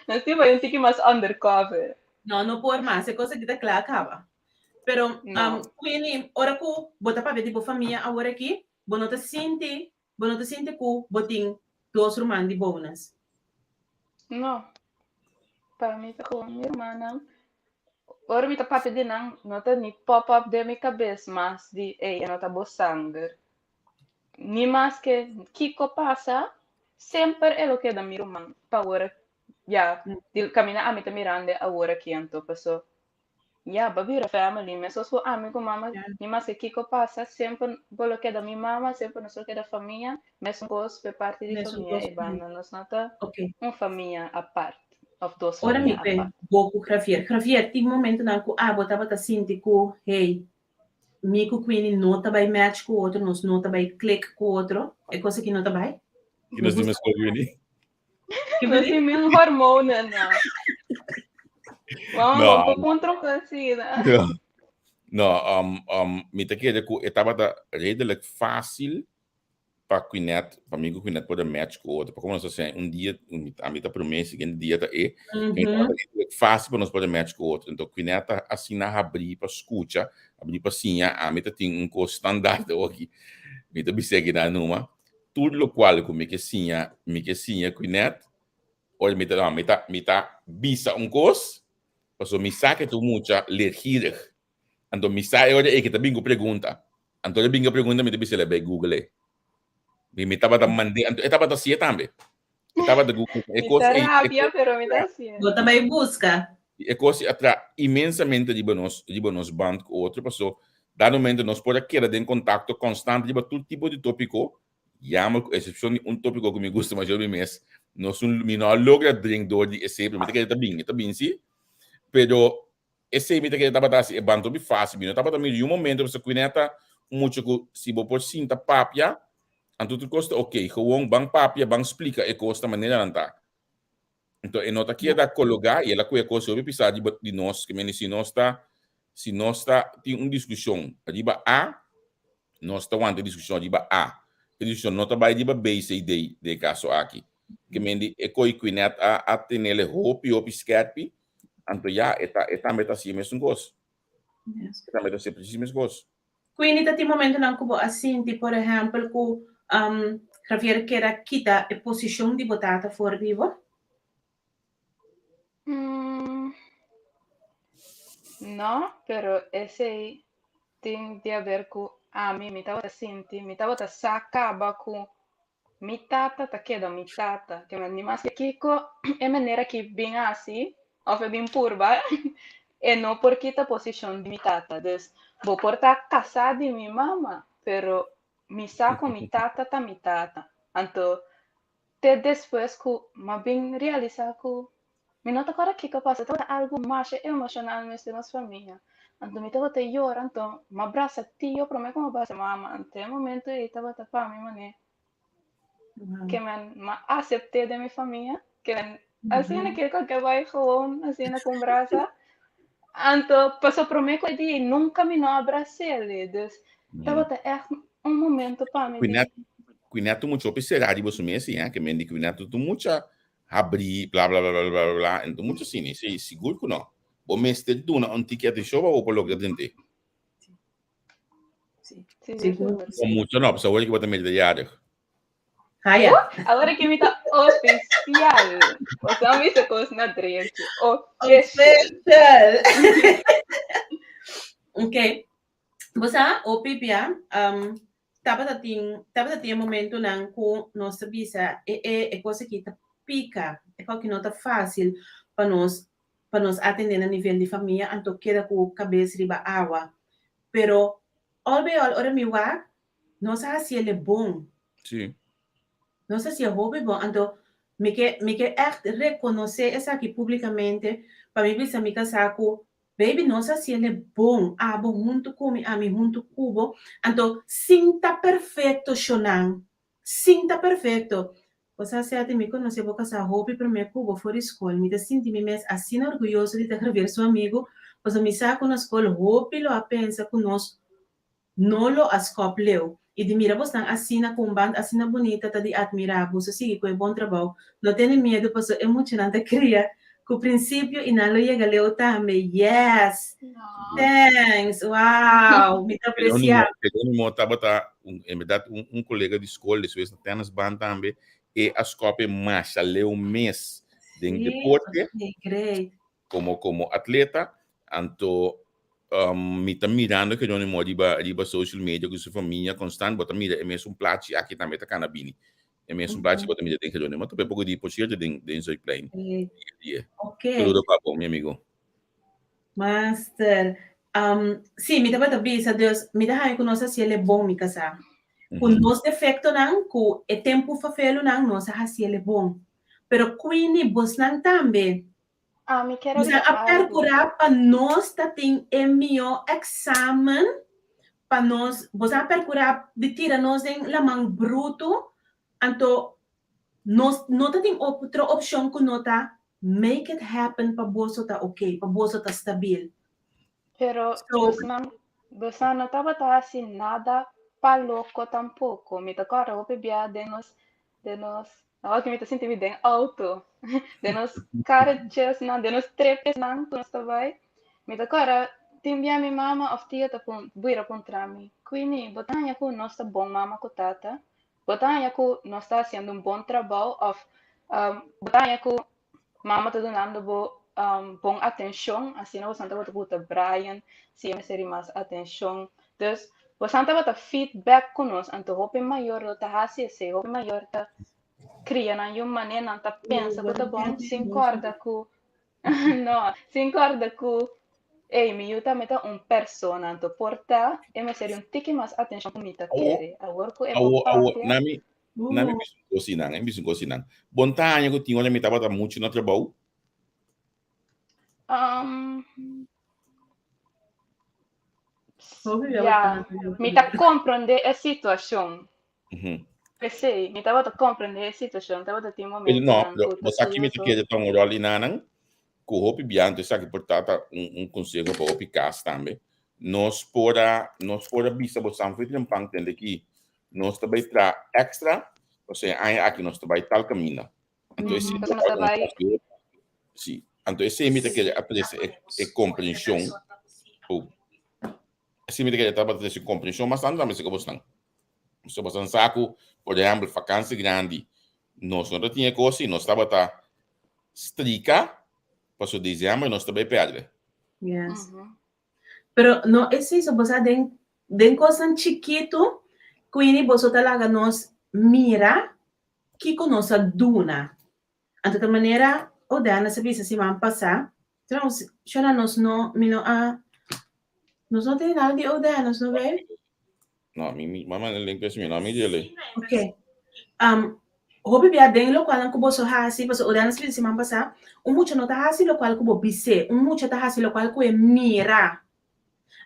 Nasi ba yung tiki mas undercover. No por mais, é coisa que tá clara acaba. Pero, quindi, ora ku, bota pa tipo família agora aqui, bonota sente ku, boting 2 roman de bonus. No. Para mim tá com minha irmã. Ora mi tá papi din ang nota ni pop-up de mi cabeça, mas di, nota bo sangue. Ni mas que Kiko passa, sempre é lo que da mi irmã. Pa ora, ya, di camina a mi ta mirande a ora que anto passo. Ya, babira family, me so amigo mama, ni mas que Kiko passa, sempre bolo que da mi mama, sempre no so que da família, mesmo cos pe parte di família e banda, nos nota família a parte. Of those ora mi pe boku Javier. Javier, ti momento na ku botava ta sinti ku, hey, mi ku quindi nota by match ku outro, nos nota by click ku outro, é coisa que nota by? Que nós dimos com ele. Que você me hormona, não. Vamos com controversia. Não, me te queria que estava redelijk fácil para Quinet, para mim que Quinet pode match com outro, porque como nós assim, dia, a mim tá por mês, seguinte dia tá então fácil para nós poder match com outro. Então Quinet assim na abrir para escuta, abrir para sinha, a mim tem costo standard aqui. Me tá segue na numa, tudo o qual que me que sinha Quinet, olha me tá bisa costo, porque me saca tu mucha lergirig. Então me sai olha que tá bingo pergunta. Então bingo pergunta me tá bisa le Google. Me estava da mandando, estava da cia também. Estava da Google. É coisa rápida, pero me dá cia. Eu também busca. É coisa atra imensamente de bonos band com outro pessoa. Dado momento nós pode querer em contato constante de todo tipo de tópico. Llama exceção tópico que me gusta mais de mês. Nós não logra drink do de sempre. Me tá bem sim. Pero esse me que tava assim, é banto bem fácil, não tava também de um momento você conhece muito que se você por cinta papia, anto tudo custa ok, gewoon bang papia, bang explica e custa maneira não tá. Então, e nota que é da colocar e ela coisa coisa sobre precisar de nós, que se nós está tem uma discussão, adiba A, nós está uma discussão adiba A, a discussão não está vai adiba B, C, D, de caso aqui, que mendi e coi cuinet a tenele hopi skerpi, anto ja, eta meta si mesmo gosto. Yes. Eta meta si precies mesmo gosto. Quindi tati momento não kubo assim, por exemplo, ku Javier queira kita a posição de botata for vivo. No, pero ese tem de ver com a mim, me tava sinti, me tava sacaba com mi tata, ta chiedo mi tata, che mi mas kiko e maneira que bem assim, ou foi bem purba, e não porque ta posição de mi tata, dus vou portar casa de mi mama, pero mi saco mi tata ta mi tata, anto te depois que ma bem realizar que mi nota agora que passa, tava algo mais emocional nesse nossa família. Anto mi tava te llora, anto ma abraça tio, para mim como abraça mama, ante momento e tava ta para mim mané. Que me acceptei de minha família, que assim naquele que vai gewoon, assim na conversa, então passou por mim que nunca me não abracei ele, então estava é momento para mim. Cuineto muito op será de você mesmo, que mendi cuineto tu muito abrir, blá blá blá blá blá blá, então muito assim, isso seguro que não. O mestre tu na antiga de show ou pelo que dente. Sim. O muito não, só hoje que bota medo de área. Agora que me tá oficial. Você não me coisa na direita. Official. Ok. Você o pipia tava tinha momento não com nossa bisa é coisa que tá pica, é coisa que não tá fácil para nós atender a nível de família, então queda com cabeça riba água. Pero ora mi wa, não sei se ele é bom. Sim. Não sei se é hobby bom, então me que echt reconhecer isso aqui publicamente para mim bisa me casar com baby, não sei se ele é bom, bom junto comigo, a mim junto cubo, então sinta perfeito chonan, sinta perfeito. Você se até me conhece vou casar hobby para mim cubo fora escola, me sinto me mesmo assim orgulhoso de ter ver seu amigo, pois me saco na escola hobby lo a pensa com nós não lo ascopleu. E de mira, você assina com banda, assina bonita, tá de admirar, você sigue com bom trabalho. Não tem medo, porque é emocionante criar. Com o princípio, e não chega leu também. Yes! Thanks! Uau! Me apreciar. Eu estava um colega de escola, de Suíça, tem nas bandas também, e a escola marcha, leu mês de deporte, como atleta, então, me tá mirando que eu não moro de social media com sua família constante, bota mira é mesmo plate aqui também tá canabini, é mesmo plate bota mira tem que eu não, mas tu pouco de possível de Zoe Plain. Ok. Tudo bom, meu amigo. Master, sim, me dá bisa Deus, me dá aí com nós se ele é bom me casar. Com nos defeito não, com o tempo fafelo não, nós se ele é bom. Pero quindi bos não também. Me quero Você a procurar para nós tá tem meu exame para nós, você a procurar de tirar nós em la mão bruto, então nós não tem outra opção que nota make it happen para você tá ok, para você tá stabil. Pero você não estava assim nada para louco tampouco. Me tocou a bebia de nós, agora que me tá sentindo bem alto, de nós carros não, de nós trepes não, que nós vai. Me tocou tem minha mama of tia tá buira contra mim. Quindi, botanya ko nós tá bom mama ko tata. Botanya ko nós tá fazendo bom trabalho of botanya ko mama tá dando bom atenção, assim não você tá botando Brian, se me seria mais atenção. Então, você tá botando feedback conosco, então hope maior tá assim, se hope maior tá cria na uma maneira tá pensa que tá bom, se concorda com não, se concorda com me também tá persona, então porta, me seria tique mais atenção comigo querer. Agora que é bom nami bisu cocinan. Bontanya ko tingo na mitaba ta muito no trabalho. Ja, mi ta comprende a situação. Mhm. Pensei, mi ta comprende a situação, ta tem momento No, nan ko mas aqui me quer ter um rol inanang, que o hopi biante sabe portata conselho para hopi cas também. Nós pora bisa bo sanfit ng pangtende que nós também tra extra, ou seja, aí aqui nós também tal caminho. Então esse sim, então esse me que aparece é compreensão ou esse me que estava tendo compreensão, mas também se gostam. Se você saco, por exemplo, vacância grande, nós não tinha coisa, nós estava tá strica, passou dezembro, nós também perde. Yes. Pero no es eso, você den coisa chiquito, quindi você talaga nos mira que conosce duna. De tal maneira, o dana se visa si man passar, então, chora nos no, mino a, nos não tem nada de o dana, não vê? No, mamma nel linguaggio mio, no, mi dile. Ok. Hobi bia den lo qual kubo so hasi, paso o dana se visa si man passar, mucho no ta hasi lo qual kubo bise, mucho ta hasi lo qual kubo mira.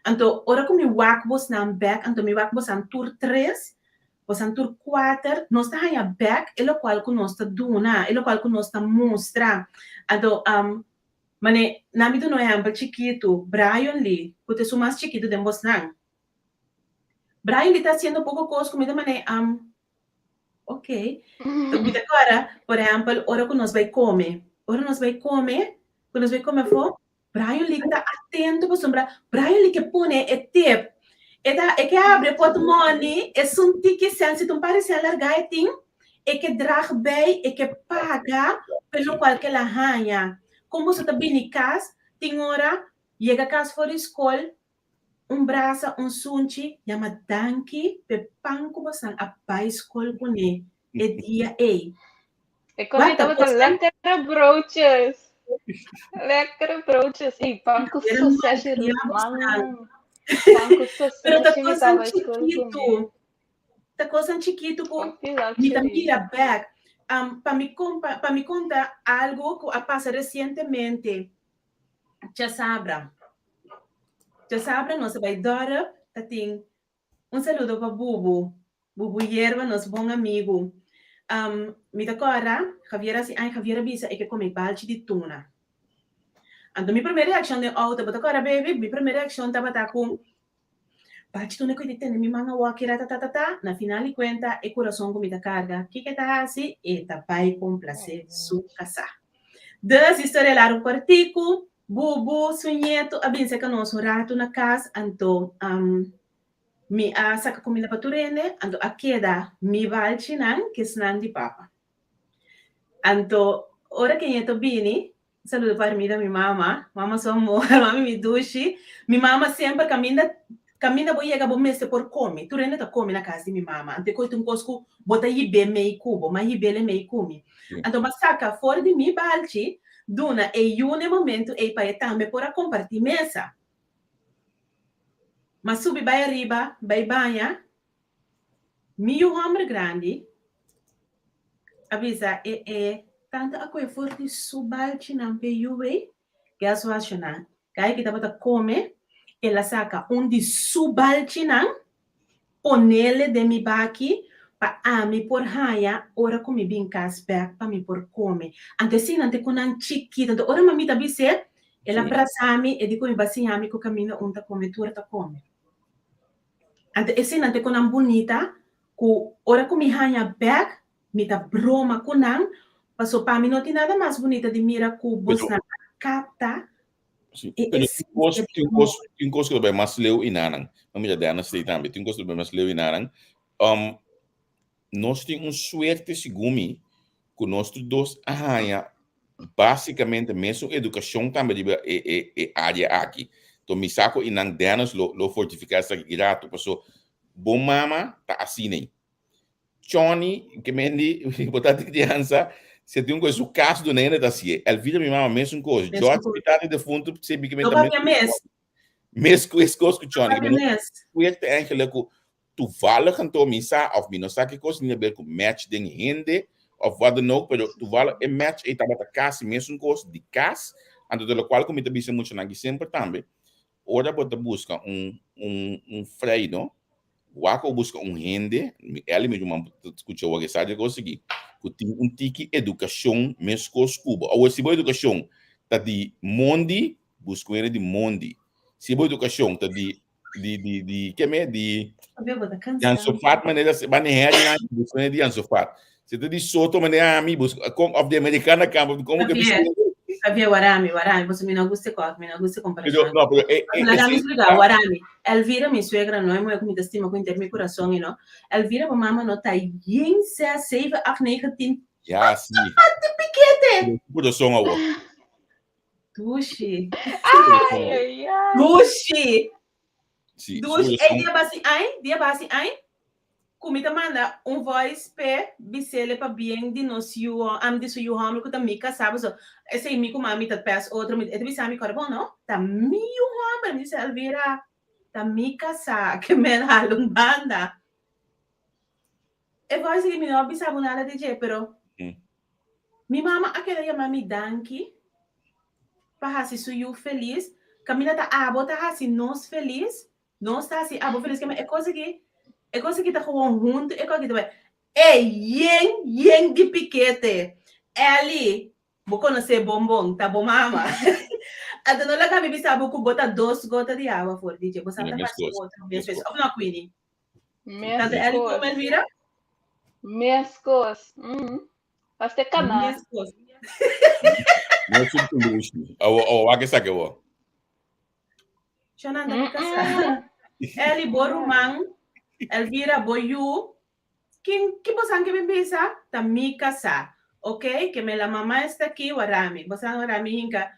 Então, ora que me wak bos na back, então me wak bos an tour 3, bos an tour 4, nós tá aí back, e lo qual que nós tá duna, e lo qual que nós tá mostra. Então, mane, na mi do no exemplo chiquito, Brian Lee, porque sou mais chiquito de bos não. Brian Lee tá haciendo pouco coisa comida, mane, ok. Então, me agora, por exemplo, ora que nós vai comer, quando nós vai comer for, Brian Lee tá atento para sombra, Brian Lee que põe é tip, é que abre porta-money, é um ticket sense, então parece alargar e tem, é que drag bem, é que paga pelo qual que ela ganha. Como você tá bem em casa, tem hora, chega a casa for escola, braço, sunchi, chama danki, pe panco você a pai escola com ele, é dia ei. E come tava lekkere broodjes. Lekkere broodjes. E panko sausage man. Panko sausage me tava escolhendo. Tá coisa chiquito com me mira back. Para me contar algo que passa recentemente. Já sabra, nós vai dar, tem saludo para Bubu. Bubu Yerba, nosso bom amigo. Me agora, Javier avisa que come balde de tuna. Então, minha primeira reação de auto, mas agora, baby, minha primeira reação estava com balde de tuna que eu tenho, minha mãe wakira, na final de conta, é coração com minha carga. Que tá assim? E tá vai complacer sua casa. Das histórias lá no quartico, Bubu, sunheto, abinse que nós rato na casa, então, mi saca comida para turene, então, a queda, mi balde nan, que snan de papa. Então, ora que eu tô bem, saludo para mim da minha mama somos, mama me duche, minha mama sempre caminha boa chega bom mês por come, tu rende tá come na casa de minha mama, ante coi tu cosco bota ibe meio cubo, mas ibe le meio come, então saca fora de mi balde, duna e un momento e para também por a compartir mesa, mas subi vai arriba, vai banha, meu homem grande, avisa tanto ako e forte subalci nan pe yuwe, que a sua chana, kai kita bata come, ela saca di subalci nan, ponele de mi baki, pa ami por haya, ora come bin cas back, pa mi por come. Ante sin ante kunan chiquita, ante ora mamita bise, ela prasami e di come basiami ko camino unta come turta come. Ante esin ante kunan bonita, ku ora come haya back, mita broma kunan, passou para mim não tem nada mais bonita de mira cubos na capta. Sim. Tem um coisa que eu mais leu e nanang. Não me dá nessa também. Tem um coisa que eu mais leu e nanang. Nós temos suerte segumi que nós todos arranha basicamente mesmo educação também é área aqui. Então me saco e não danos lo fortificar essa grato. Passou bom mama tá assim nem. Johnny que mendi botar de criança se tem um coisa o caso do nene da cie el vida minha mama mesmo coisa George metade de fundo se bique também mesmo com esse coisa que Johnny o é que eigenlijk tu vale canto misa of me não sabe que coisa nem ver com match den hinde of wat dan ook pero tu vale é match e tava da casa mesmo coisa de casa ando de lo qual como também se muito na sempre também ora bota busca freio, não? Wako busca rende, ela mesmo escutou o que sabe conseguir. Que tem tiki educação mesmo Cuba. Ou se boa educação tá de mondi, busca ele de mondi. Se boa educação tá de que é de ansofat maneira maneira busca ele de ansofat. Se tá de soto maneira ami busca como of the americana campo como que Sabia Warami, você me não gusta comparação. Não, pero Warami, Elvira, minha suegra, não é muito com estima com meu coração, you know. Elvira, mamãe, não tá bem se save af 19. Ja, sim. De piquete. Puro som awo. Dushi. Ai. Dushi. Sim. Dushi. Dia base ai. Comita manda voice pe bisele pa bien de nos you am de you hamlo que tamika sabe so esse mico mami tá pes outro e tu sabe corpo não tá mi you ham me dice Elvira tamika sa que me halum banda e voice que me não sabe nada de je pero mi mama aquela ya mami danki pa hasi su you feliz Camila tá abo tá hasi nos feliz nós tá hasi abo feliz que é coisa que tá gewoon junto, é coisa que tá yen de piquete. Ali, vou conhecer bombom, tá bom, mama? Até não lá que me sabe que bota 2 gotas de água for DJ, você tá passando outro, minhas vezes. Ou não, Queenie? Tanto ali como Elvira? Mescos. Até canal. Mescos. Não é tudo luxo. O que sabe o? Xananda me casar. Eli borumang Elvira boyu que você que me pensa também casa ok que minha mamãe está aqui warami você warami hinka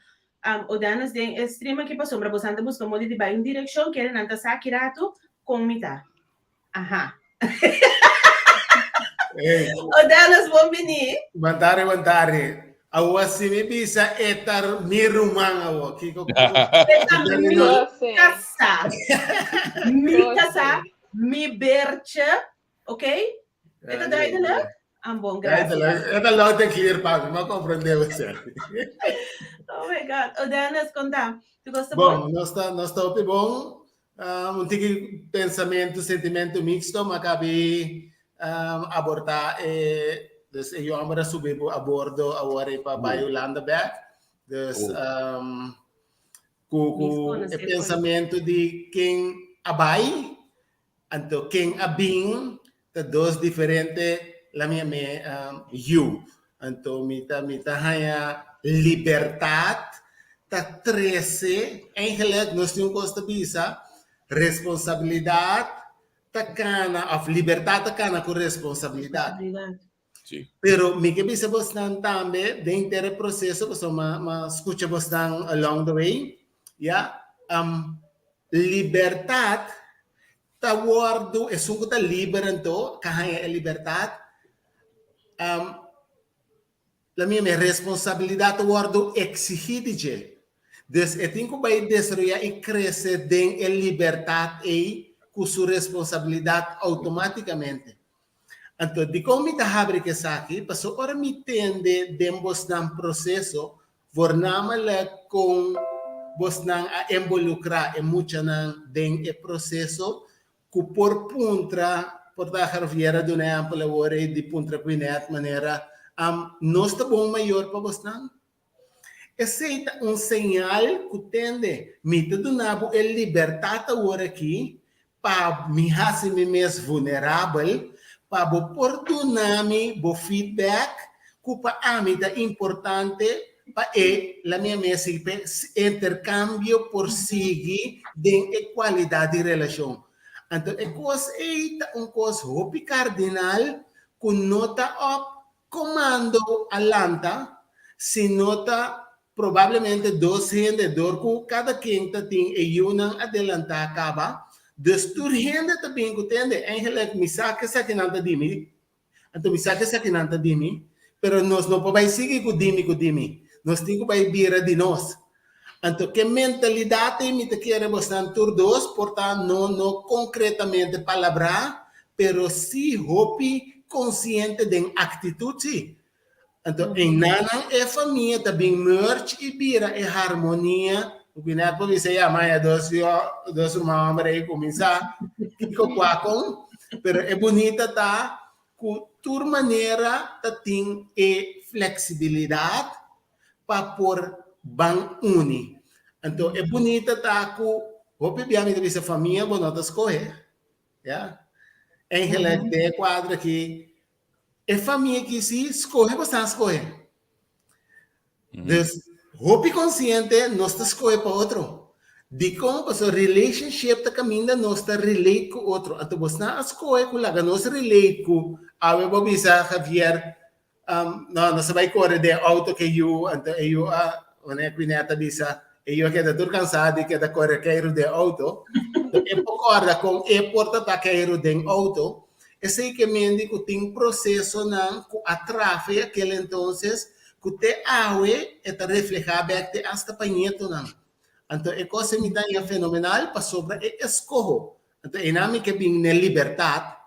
o danas de extrema que passou para você buscar um de vai em direção que ele não está sakirato com mita aha o danas bom menino Mantare awas si mi bisa etar mirumang awo kiko mi casa mi berche, ok? Ito dahil na? Ang bong, gracias. Ito lang ito clear pa, ma-comprende você. Oh my God. O Dennis, conta. Tu gosta bom? Nós está bom. Tiki pensamento, sentimento mixto, makabi abortar dus eu amara subir a bordo agora para Yolanda back. Dus o pensamento de quem abai Anto king abing ta dos diferente la mia you anto mita haya libertad ta 13 eigenlijk nós temos costa bisa responsabilidade ta cana of libertad ta cana com responsabilidade sim pero mi que bisa bostan tambe dentro do processo so ma escucha bostan along the way ya libertad ta guardo e sungo ta liberanto kahaya libertad la minha responsabilidade guardo exigir des e tenho vai desarrollar e crescer den a liberdade e com sua responsabilidade automaticamente então de como me tá abre que aqui passou ora me tende dembos dan processo vornama la com vos nang a involucrar e mucha nang den e processo que por puntra por dar viera de uma ampla hora de puntra quinet maneira não está bom maior para vos nang esse é sinal que tende me do nabo é libertata hora aqui para me hasi me mes vulnerável para bo portunami bo feedback que para a da importante para la minha mensagem intercâmbio por seguir de qualidade de relação então é coisa coisa hopi cardinal com nota up comando alanta se nota provavelmente 2 rendedor com cada quem tem e uma adelanta acaba dus tu rende também que tem eigenlijk me saca nanta dimi então me saca nanta dimi pero nós não podemos seguir com dimi nós temos que vir de nós então que mentalidade me te quer bastante dos portanto não concretamente palavra pero si hopi consciente de atitude então em nana é família também merge e vira é harmonia Quinat po bisa ya maya dos uma hombre começar kiko quacon, pero é bonita tá com tur maneira tá tem flexibilidade para por bang uni. Então é bonita tá com hope biami da bisa família bonota escolher, ya. Em relação de quadro aqui é família que se escolhe bastante escolher. Dus hope consciente nós está escolher para outro. De como a relationship tá caminha nós está relate com outro. Então você não escolhe com lá, nós relate com a bisa Javier não se vai correr de auto que eu então eu né Quineta bisa eu que estou cansado que da correr cair de auto. Eu concordo com porta tá cair de auto. Esse que me indica que tem processo não com a tráfego aquele entonces que te awe eta refleja bem hasta panheto não. Então é coisa me dá fenomenal para sobre escojo. Então é nome que bem na liberdade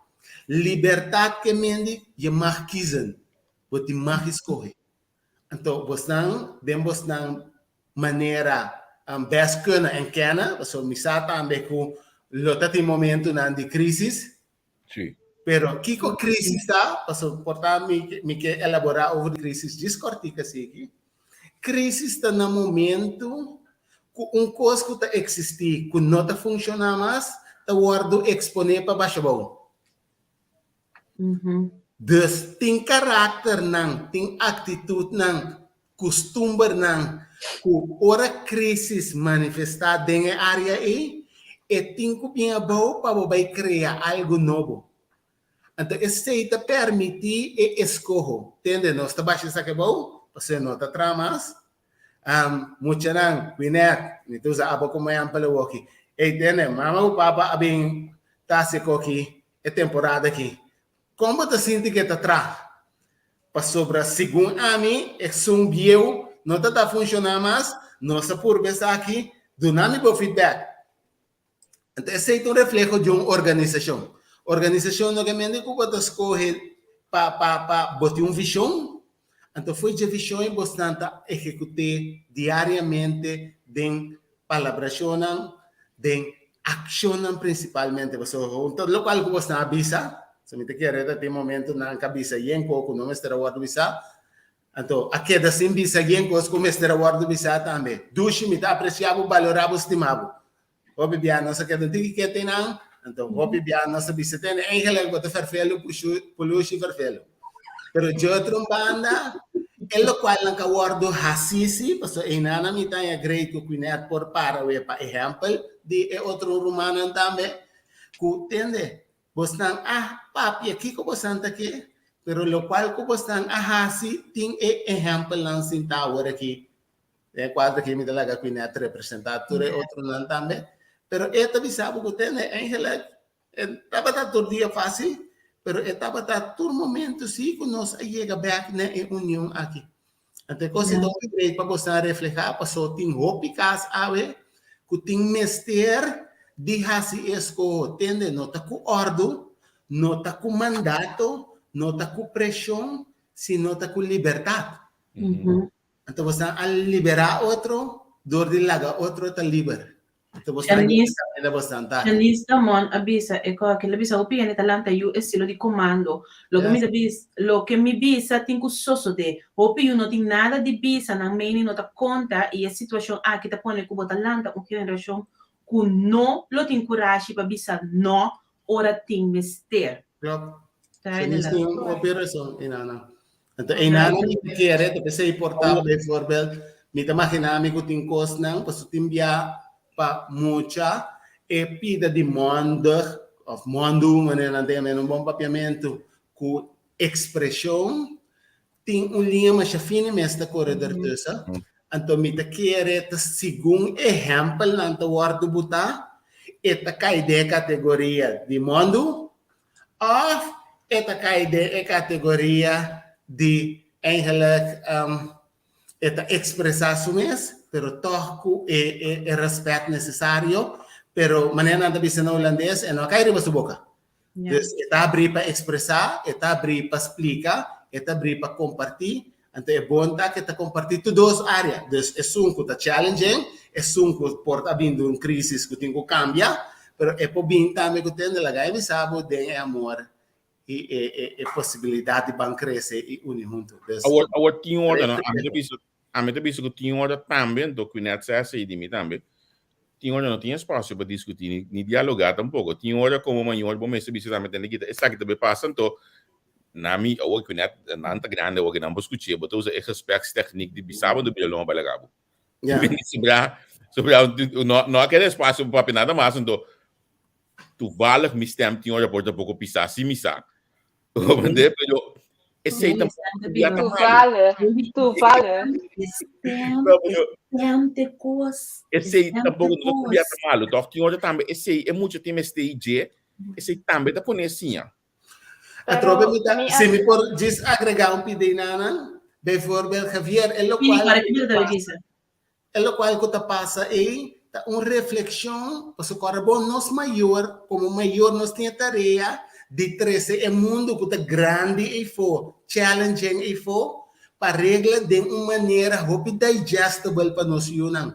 que me indica je mag kiezen, wat je mag escolher. Então você não maneira best kunnen en kennen, so misata também com lotati momento na de crise. Sim. Pero kiko crisis tá, paso porta me que elaborar over crisis discortica aqui. Crisis tá no momento que coisa que tá existir, que não tá funcionar mais, tá guardo exponer para baixo bom. Dus tem caráter não, tem atitude não, costume não, que ora crisis manifestar dentro da área aí, e tem que bem bom para vai criar algo novo. Então, esse te permite escolher. Entende? Nós estamos achando que é bom, você não está tramas. Muito não, Quinete, então já abo como é amplo aqui. Entende? Mama e papa abem tá se aqui, é temporada aqui. Como você sente que está atrás? Para sobre segundo a mim, é um bio, não está funcionando mais, nossa por pensar aqui, do nome do feedback. Então, esse é um reflexo de uma organização. Organização não é que você escolhe para botar uma visão. Então, foi de visão bastante executar diariamente, de palabração, de ação principalmente. Então, o qual você avisa, se me quer ter momento na cabeça e em pouco não estará o visa. Então, a queda sem visa e em coisa como estará o visa também. Dushi me está apreciado, valorado, estimado. Hope bia nossa queda tem que ter não. Então, hope bia nossa visa tem em relação a farfelo, pulushi farfelo. Pero de outra banda, o qual não cawardo hasisi, porque em nada me tem a great que Quinete por para o exemplo de outro romano também, que entende? Você não papi aqui que você está aqui, pero o qual que você não hasi tem exemplo não se tower aqui, é quadro que me dá lá Quinete representado, outro não também, pero esta bisa que tem em relação, estava todo dia fácil. Pero estava todo momento sim que nós chega back na união aqui. Até coisa do que para você refletir, passou tem hope cas ave, que tem mester de hasi esco, entende? Não tá com ordem, não tá com mandato, não tá com pressão, sino tá com liberdade. Então você a liberar outro, dor de laga outro tá livre. Então você é bastante. Lista mon avisa e che la visa opia ne talanta io e stilo di comando lo che mi bisa tingu soso de opi io non tin nada di bisa na meni nota conta e a situazione a che ta pone cubo talanta o che generation cu no lo tin courage pa bisa no ora tin mister. Claro. Isso é uma operação inana. Então inana que quer te ser portável voorbeeld me te imaginar que tin cos não para tin via pa mucha e pida di mondo of mondo maneira de um bom papiamento com expressão tem linha mais fina nesta corredor dessa então me te querer te segundo exemplo na tua word buta eta cai de categoria de mondo of eta cai de categoria de eigenlijk eta expressar-se pero todo el respeto necesario, pero mañana anda diciendo holandés y no cae en su boca. Entonces, está abrir para expresar, está abrir para explicar, está abrir para compartir. Entonces, es bueno que está compartir todas dos áreas. Entonces, es un que está challenging, sunco porta abrindo uma crise que tem que cambiar, pero é por bem também que tem lá gai me sabe de amor e possibilidade de ban crescer e unir junto. Our team order, no, a mim também que team order também, do que net se de mim também. Team order não tinha espaço para discutir nem dialogar tampouco. Team order como maior bom mês serviço também tem que está que também passa então na mi o que net nanta grande o que não discutir, mas usa aspectos técnicos de bisabo do biolão para legal. Sobre não aquele espaço para nada mais então tu vale me stem team order por pouco pisar se misa. Entendeu? Pero esse aí tu vale. Esse aí tampouco não podia estar malo. Então, tinha outra também. Esse aí é muito time STIG. Esse aí também tá por assim. Se me por desagregar pedido nana, bijvoorbeeld Javier, é o qual que passa aí uma reflexão, porque o carbono nós maior, como maior nós tem tarefa de trazer o mundo que está grande e for challenging e for para regra de uma maneira rápida e digestible para nós unam.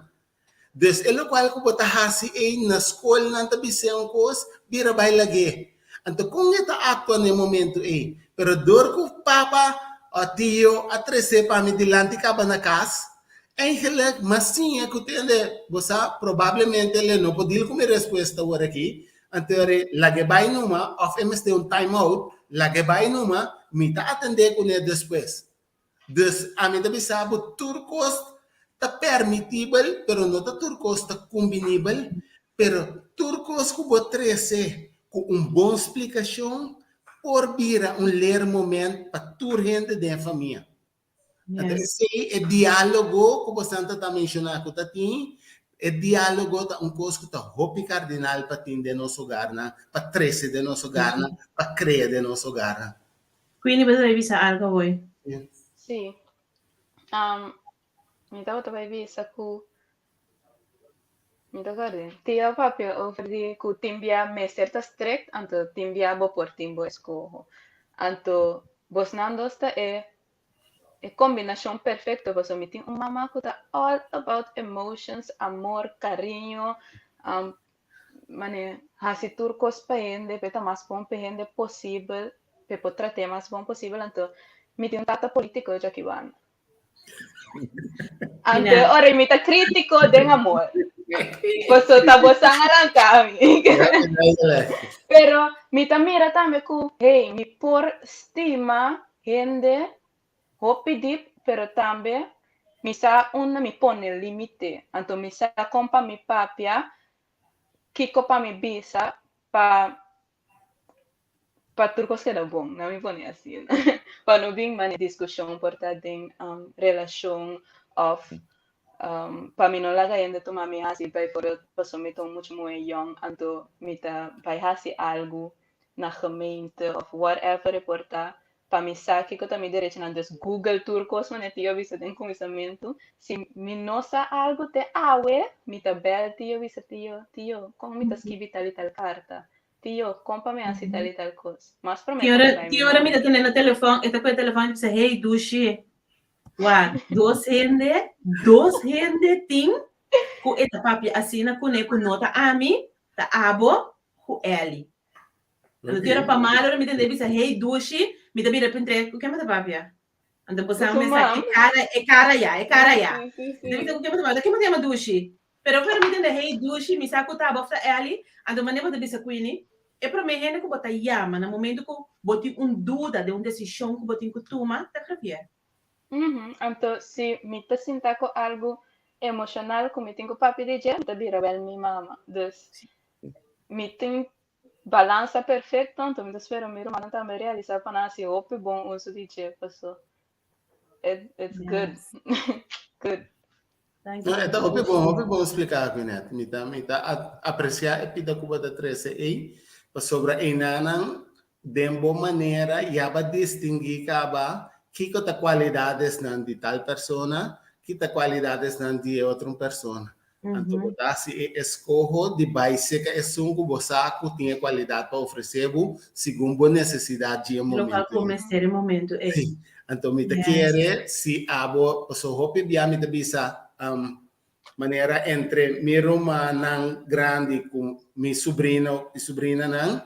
Dus é o qual que bota hasi aí na escola não tá bisão coisa vira vai lagi. Então com esta ato no momento aí, pero dor que papa o tio a trazer para me dilante caba na casa. Eigenlijk, mas sim, é que entende, você provavelmente ele não pode comer resposta agora aqui. Então, lagi vai numa, of MST um time out, lagi vai numa, me tá atender com ele depois. Dus, a mim também sabe, turcos está permitível, pero não está turcos está combinível, pero turcos que vou trazer com uma boa explicação, por vir a ler momento para toda gente da família. Então, esse é diálogo, como você está mencionando, é diálogo é uma coisa que está muito cardinal para ter de nosso lugar, para trazer de nosso lugar, para criar de nosso lugar. Quindi você vai algo hoje? Sim. Então, eu vai ver que tia papel ofrece que timbia me certa strict, então timbia bo por timbo escojo. Então, bosnando esta é a combinação perfeita, porque eu tenho uma mamá que está all about emotions, amor, carinho, hasi turcos para gente, para mais bom para gente possível, para tratar mais bom possível, então, me tenho tata político já que van. Então, ora, me tá crítico de amor. Pues está bosando arrancar. Pero, me tá mira também que, hey, me por estima gente, hopi deep, pero também me sa una me pone limite. Então me sa compa mi papia, kiko pa mi bisa pa turcos que era bom, não me pone assim. Para não vir uma discussão por em relação of para mim não laga ainda tomar me assim vai por passou me tão muito young, então me tá vai assim algo na gemeente of whatever reportar. Para mim, sabe que eu também direito na Google Turcos, mas eu vi se tem conhecimento. Se me nossa algo te awe, me tá bel tio, vi se tio, como me tá escrevi tal e tal carta. Tio, compra me assim tal e tal coisa. Mas para mim, tio, ora me tá tendo no telefone, está com o telefone e diz, hey, dushi, dos gente tem, com esta papi assina com nota ami, tá abo, com ele. Eu tiro para mal, ora me tá diz, hey, dushi, me dá bira pintre, o que é mais papia? Anda posar uma mensagem, é cara já. Deve ter o que mais papia, o que mais chama dushi? Pero para me entender, hey dushi, me saco tá bofta ali, anda maneira de bisa queen, é para mim gente que bota yama, no momento que boti dúvida de decisão que boti que toma, tá gravia. Então, se me tá sinta com algo emocional, como tenho papi de gente, tá bira bel minha mama. Dus, me tem balança perfeita, então me espero meu irmão também realizar para nós o bom uso de pessoa. It's good. Good. Então, é bom explicar aqui, né? Me tá apreciar a pida cuba da 13 aí, sobre a enana, de boa maneira, e aba distinguir que tá qualidades não de tal persona, que tá qualidades não de outra persona. Então, se escolho de base que é um que você tem qualidade para oferecer, segundo a necessidade de momento. Então, me quer se abo, so hope bia me bisa maneira entre mi Roma nang grande com mi sobrino e sobrina nang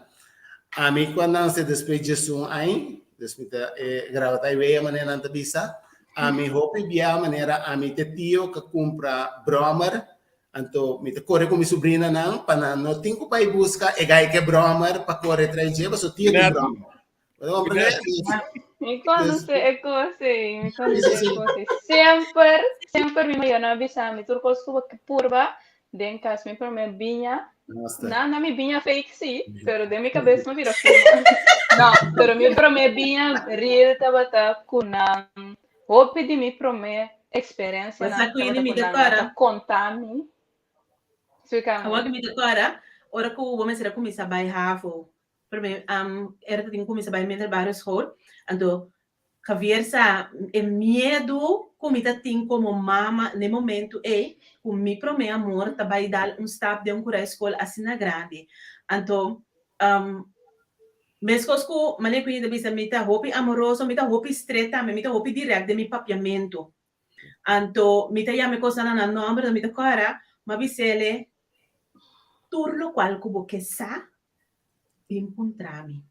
a mi quando se despeje sun aí desmita gravata e veia maneira nanta bisa a mi hopi via maneira a mi tio que compra bromer anto mi te corre com mi sobrina nang para não tenho para ir buscar e gai que bromer para correr atrás de você tio de bromer Me conoce ecose. Sempre mi mayo na bisa mi turco suba que purba, den cas mi per me binha. Na mi binha fake sim, pero de mi cabeça não vira fuma. Não, pero mi per me binha real tabata kuna. Hope di mi per me experiência Basta na ko yun tabata mi kuna dekora. na contami. Awag mi dekora, ora ko vamos ser kumi sabay hafo. Pero era tin kumi sabay mi trabalho school, ando caversa é medo comida tem como mama no momento com mi pro meu amor tá vai dar step de cura escola assim na grande então mesmo que mané cuida bisa mita hopi amoroso mita hopi stretta mita hopi direto de mi papiamento então mita ya me cosa na nome mita cara ma bisele turlo qual cubo que sa encontrami.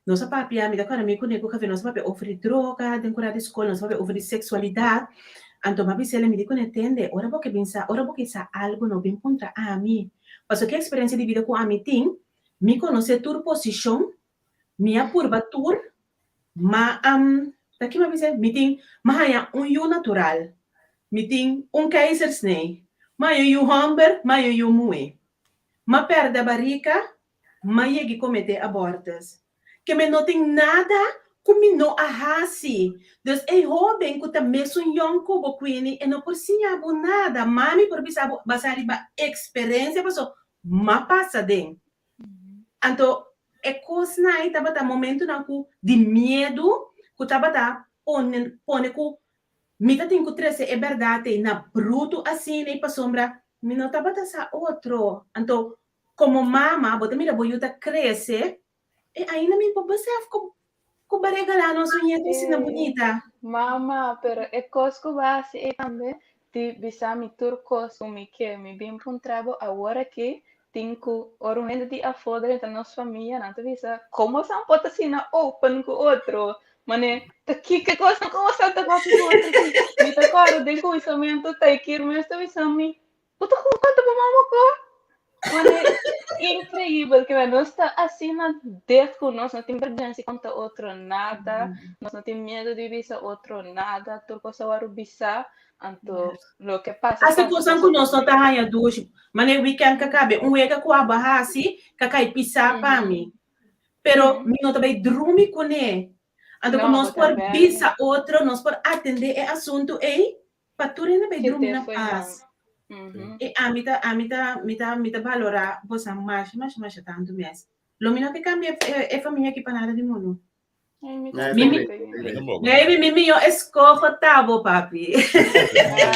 Nossa papia, me dá cara me conecto com a nossa papia oferir droga, tem curado escola, nossa papia oferir sexualidade. Então, mas se ela me diz que não entende, ora porque pensa, ora porque sa algo não bem contra a mim. Porque que experiência de vida com a mim tem, me conhece tur posição, minha curva tur, mas daqui me diz, me tem, mas é eu natural, me tem keizersnee, mas eu hamburger, mas eu moe, mas perde a barriga, mas eu comete abortos. Que me não tem nada como não arrasi. Então, é jovem que também sonhou com o Queenie e não por si nada. Mami, por bisa basar ba experiência, passou, mas passa dentro. Então, é coisa aí, tava tá momento na cu de medo, que tava tá pone com mita tem que trazer é verdade na bruto assim, nem para sombra, me não tava tá sa outro. Então, como mama, bota mira boiuta crescer. E ainda me babasaf ko barega lá nosso nhete ensina bonita. Mama, pero é cosco base e também ti bisa mi turcos mi que mi bem pun trabo agora que tenho orumento de afoda entre nossa família, não te bisa como são pota sina open com outro. Mane, tá que coisa como são tá com outro aqui. Me tá caro de conhecimento tá aqui, mas tá bisa mi. Puta com quanto pra mama ko? Mane, incrível que nós está assim na desde que nós não temos vergonha de contar outro nada, nós não temos medo de visar outro nada, tudo coisa vai visar, então o que passa. Essa coisa que nós não tá ganhando dois, mas no weekend que cabe, week que a barra assim, que cai pisar para mim, pero me não também dorme com ele, então nós por pisar outro, nós por atender o assunto para tudo ainda bem dormir na paz. E a mita valora você mais tanto mesmo. Lo mino que cambia é família que para nada de mundo. Mimi eu escojo tabo papi. Essa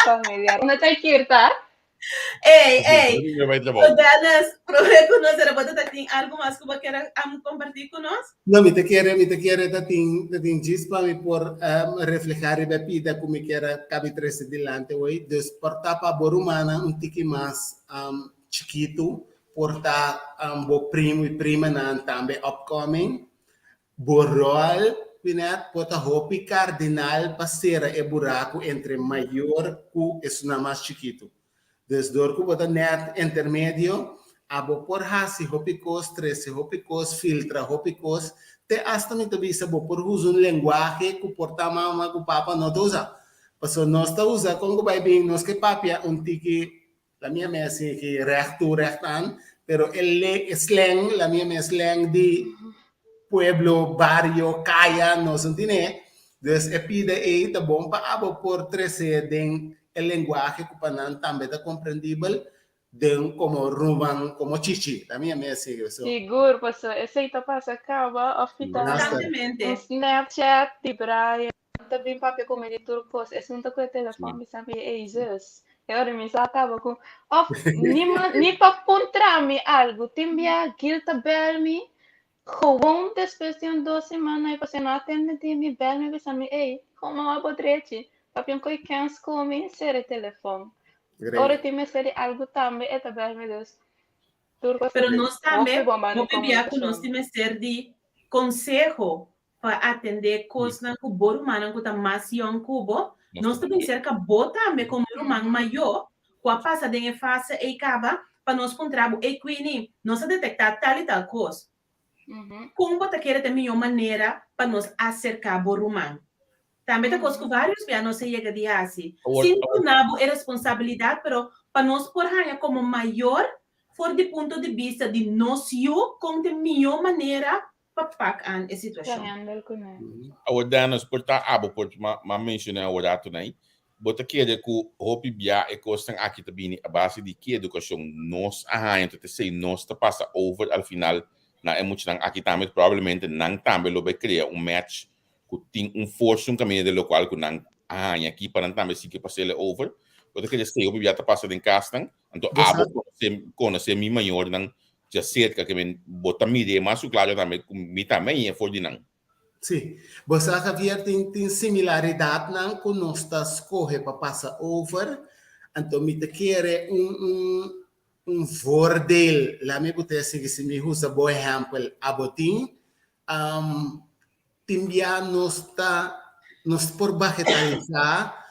família. Não tá aqui, tá? Ei. Danas, prove conosco, você tem algo mais que você quer compartilhar conosco? Não, me te quer tem diz para me por reflejar e bebida como quer cabe três delante hoje, desportar para borumana tiki mais chiquito, portar bo primo e prima nan também upcoming, borrol, pinat porta hopi cardinal passeira e buraco entre maior e o mais chiquito. Desde o que bota net intermédio, abo por hasi hopicos, 13 hopicos, filtra hopicos, te hasta me tabisa bo por uso um linguagem que porta mama que papa não usa. Passo nós está usa com o vai bem nós que papia tiki la minha messe que rectan, pero ele slang la minha slang de pueblo, barrio, caia, nós entende. Dus epide tá bom para abo por 13 den el lenguaje que panan también está comprendible de como ruban como chichi también me sigue eso seguro pues ese pasa acaba constantemente Snapchat de Brian também papel como editor cos é um toque de telefone sabe é isso agora me acaba com ni para encontrar-me algo tem via guilta belmi gewoon depois de 2 semanas e você não atende de me belmi me sabe ei como a podrete Papi, koi kans komi sere telefone. Great. Ora ti me sere algo tambe eta bai me des. Pero nós também, vamos o biaco nós temos ser de consejo para atender coisas na que o boro humano que tá mais young cubo, nós também ser que bota também como humano maior, com a passa de fase e acaba para nós encontrar e quindi nós detectar tal e tal coisa. Como bota querer ter melhor maneira para nós acercar o boro humano. Também tem coisas que vários bianos não se chega de assim. Sim, não é responsabilidade, pero para nós por como maior for do ponto de vista de nós com a melhor maneira para pagar a situação. Our danos porta abo port ma mencionar o dato nai. Bota querer que hopi bia e costan aqui também a base de que educação nós então te sei nós tá passa over al final na emoção aqui também provavelmente não também lo vai criar match que tem força caminho de local que não aqui para também se que passar over. Bota querer sei hopi bia tá passa em castan então abo conhecer mi maior não já cerca que men bota mi de mais claro também é for de não. Sim, você Javier tem similaridade não com nós escolhe para passar over, então me te quer voordeel, lá me botar assim que se me usa por exemplo abotim, timbia nós por bagatelizar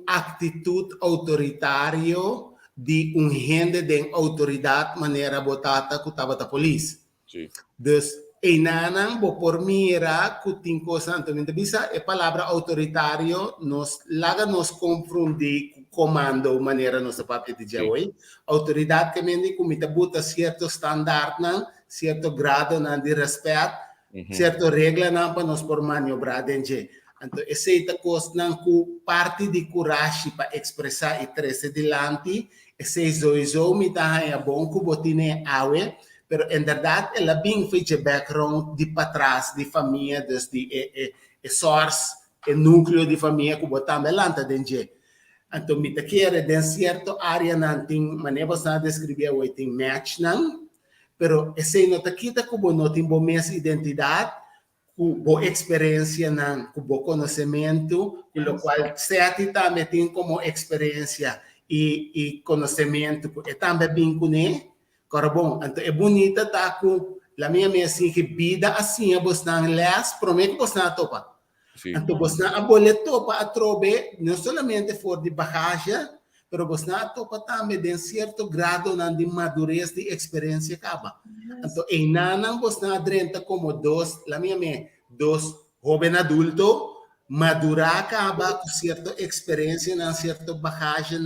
atitude autoritário de gente de autoridade maneira botada que estava da polícia. Sim. Dus e nanang bo por mira kuting ko santo minta bisa e palavra autoritário nos confundir com comando maneira nossa papel de jawai autoridade que mendi kumita buta certo standard nan certo grado nan de respeito certo regra nan para nos por maniobrar dentro então essa coisa nan ku parte de coragem para expressar e trazer delante esse zoizo mita é bom ku botine awe. Pero en verdad ela bem fez background de para trás de família desde source núcleo de família que botamos lanta dentro então me quer de certo área não tem maneira de descrever o tem match não pero esse não tá quita como não tem boa identidade com boa experiência não com bom conhecimento com o qual certo também tem como experiência e conhecimento e também bem com ele. Cara bom, então é bonita tá com a minha assim que vida assim a você não lês, promete que você não topa. Então você não abole topa a trobe, não somente for de bagagem, mas você não topa também de certo grado de madurez de experiência acaba. Então em nada você não adrenta como dois jovem adulto madurar acaba com certa experiência, certa bagagem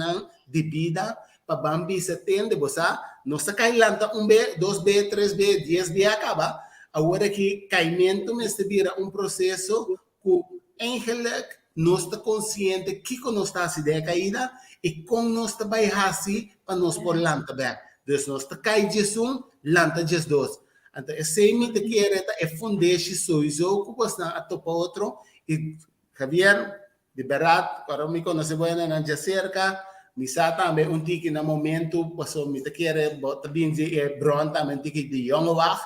de vida. Para bambi se tende você não se cai lanta 1B, 2B, 3B, 10B acaba agora que caimento me se vira processo que eigenlijk não está consciente que não está se de caída e como não está vai assim para nós por lanta back dus não está cai Jesus lanta Jesus dois então esse me te quer é fundeixe soizo que você a topa outro e Javier de verdade para me conhecer bem na cerca misa também tiki na momento passou me te quer bota bem de bron também tiki de young wach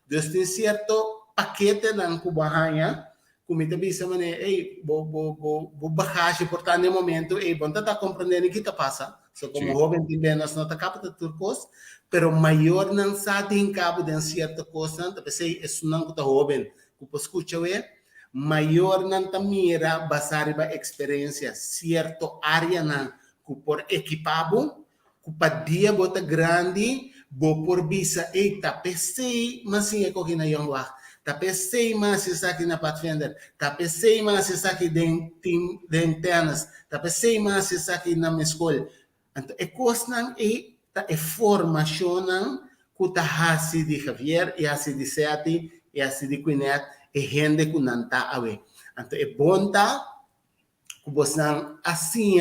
dus tem certo paquete na kubahanha como te bisa mane bo bagagem importante no momento bom tá compreendendo o que tá passa so como jovem também nós não tá capta turcos pero maior não sabe em cabo de certa coisa tá pensei isso não que tá jovem que escuta maior não tá mira basar ba experiência certo área na por equipado, para dia bota grande, bo por bisa tapesei, mas sim é que na yongwa, tapesei mas se aqui na Pathfinder, tapesei mas se aqui den tennis, tapesei mas se aqui na escola. Então é coisa é formação que tá hasi de Javier e hasi de Seati e hasi de Quinet e gente que não tá awe. Então é bom tá que você assim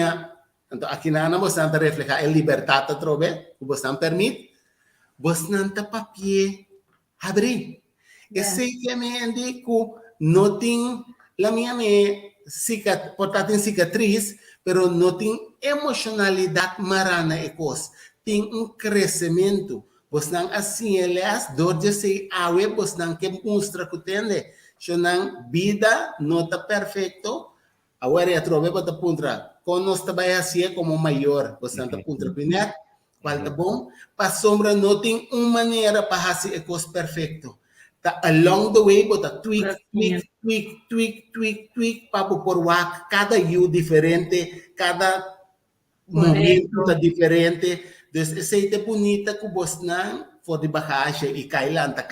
então, aqui na você não refleja a liberdade de trobe, você não permite, você não tem papel abrir. Esse que me indico, não tem, a minha portanto, cicatriz, pero não tem emocionalidade marana e coisa. Tem crescimento. Você não assim, aliás, dor de ser awe, você não quer mostrar que tem, você não vida, não está perfeito, Agora é trove para puntra. Com nós também assim como maior, você anda puntra pinet, qual tá bom? Para sombra não tem uma maneira para fazer a coisa perfeito. Tá along the way, bota tweak, para por work, cada you diferente, cada momento tá diferente. Então, esse é bonita que você não for de bagagem e cailanta,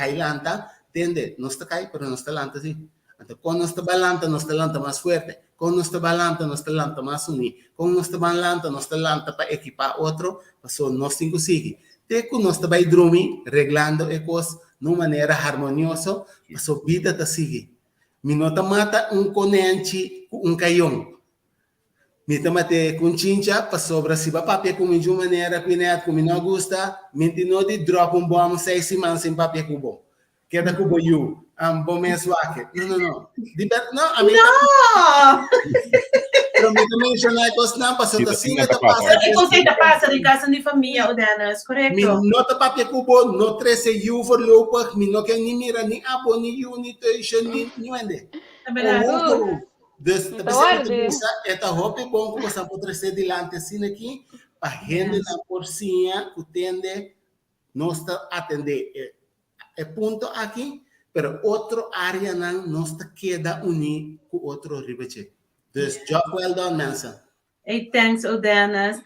entende? Não está cai, pero não está lanta, sim. Então, quando nós balanta, nós lanta mais forte. Quando nós balanta, nós lanta mais unido. Quando nós balanta, nós lanta para equipar outro, para nós cinco seguir. Teco nós vai dormir, reglando as coisas de uma maneira harmoniosa, para sua vida tá seguir. Minota mata conente com caião. Mita mate com chincha, para sobra se va papel com de uma maneira que não gosta, mentino de drop bom 6 semanas sem papel com bom. Queda com bom you. Bom mês waque. Não. Não, a mim pero me mencionar coisas não passou assim, tá passa. Que conceito passa de casa de família, Odanas, correto? Me nota papel com bom, não trece you for lopa, me não quer nem mira nem abo ni you ni tuition ni ende. É verdade. Esta roupa é bom que você pode trazer dilante assim aqui, para gente na porcinha, que tende, não está atender. É ponto aqui, pero outro área não está queda unir com outro ribeche. Então, job well done, Manson. Hey, thanks, Odanas.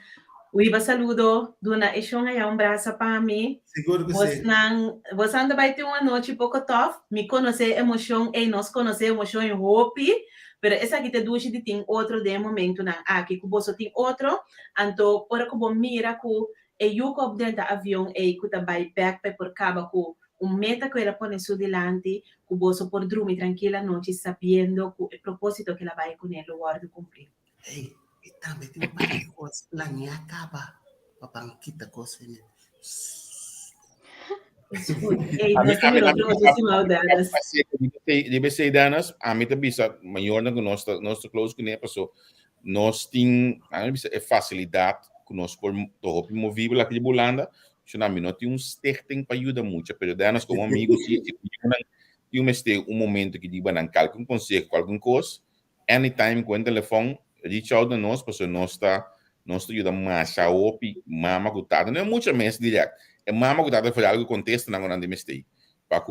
Uiba saludo, duna ishong ay um braço para mim. Seguro que sim. Você anda vai ter uma noite pouco tough, me conhecer emoção, e nós conhecer emoção em hope. Pero essa aqui te duas de tem outro de momento na aqui que você tem outro, então ora que bom mira que e eu que dentro do avião e que também backpack por cabo que meta que ela põe su delante, que você pode dormir tranquila noite sabendo que o propósito que ela vai com ele guarda cumprir. Ei, e também tem várias coisas lá nem acaba, para quita coisa né. Deve ser danas, a mim também bisa maior do que nós close que nem passou. Nós tem a facilidade que nós por todo movível aqui de Bolanda, chama não tem sterting para ajudar muito, pero danas como amigos se tem um momento que diba não calcula conselho com alguma coisa, anytime com o telefone, reach out a nós, porque nós ajuda mais a opi, mama gutada, não é muito mais direto. É mama gutada foi algo contexto na grande mistake.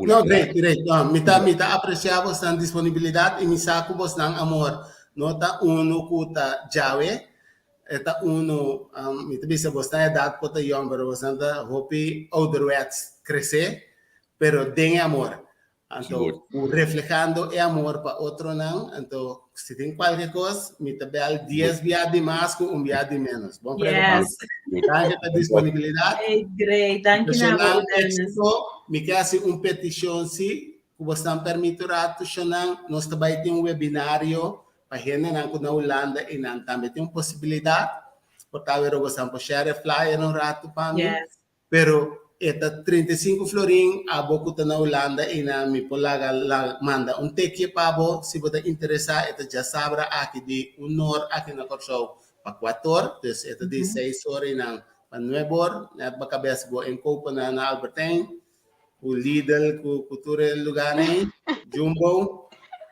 Não, direito. Não, mita apreciar a disponibilidade e me saco você amor. Nota uno cuta jawe, eta uno mita bisa você é dado para o young, pero você anda hopi outdoors crescer, pero tem amor. Então, reflejando é amor para outro não. Então, se tem qualquer coisa, me tabel 10 viagens mais com um viagem menos. Bom, yes. Danke pela disponibilidade. É great, danke na me quer petição se você não permite rato, nós também tem webinário para gente na Holanda e também tem possibilidade, portanto, você pode share flyer no rato para mim, pero eta 35 florin a boca na Holanda e na mi polaga manda teke pabo se você interessar eta já sabra aqui de honor aqui na Corsou para 4 então eta de 6 horas na para 9 horas na cabeça bo em Copa na Albertine o Lidl com cultura lugar aí Jumbo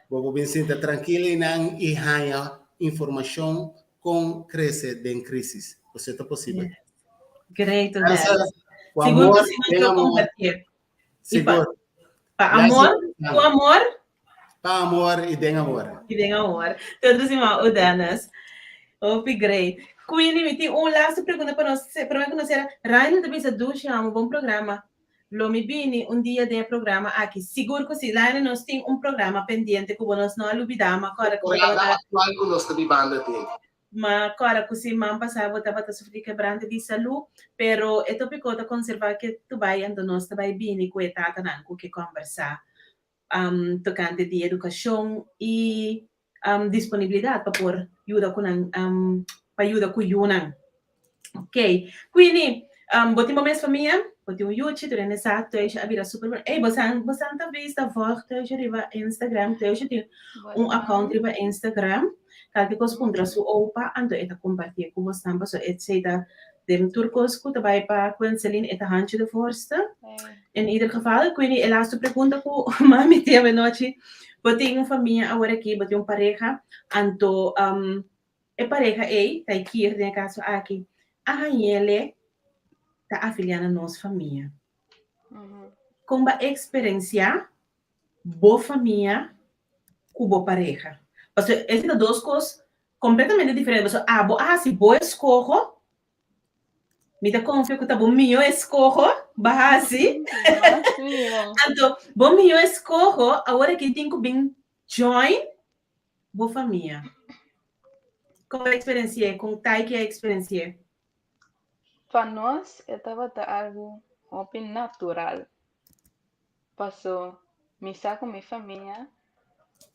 bobo bem senta tranquilo e não e ganha informação com crescer em crise você tá possível great o amor, tem amor. Seguro. Para amor, o amor. Para amor e tem amor. E tem amor. Todos irmãos, Odanas. Great. Quindi, me tem uma last pergunta para nós. Para mim, conhecer. Rainer também se ducha um bom programa. Lo me vini dia de programa aqui. Seguro que se Rainer nós tem programa pendente que nós não olvidamos. Agora, qual nós também banda tem. Ma agora que se man passava estava a sofrer quebrante de saúde, pero é tópico de conservar que tu vai ando nós também bem com a tata nanco que conversar tocante de educação e disponibilidade para por ajuda com para ajuda com yunan. Ok, quindi botiamo mesmo família, botiamo YouTube, durante essa tu a vida super. Ei, você tá vista forte, eu já riva Instagram, eu já tenho account riva Instagram. Qualquer coisa contra su opa, ando eta compartilhar com você também, so etc. Dem turcos que também para Quencelin eta handje de forste. In ieder geval, quindi laatste pergunta ku mami teve noche, Botei uma família agora aqui, botei uma pareja, anto é pareja aí, tá aqui, no caso aqui, a ele tá afiliada à nossa família. Com a experiência, boa família, com boa pareja. Porque essas são duas coisas completamente diferentes. Se boa escorro, me dá confio que tá bom minha escorro, bahasi. Então, bom minha escorro, agora que tenho que bem join, boa família. Como é a experiência? Com tai que é a experiência? Para nós, estava algo bem natural. Passou, me saco minha família,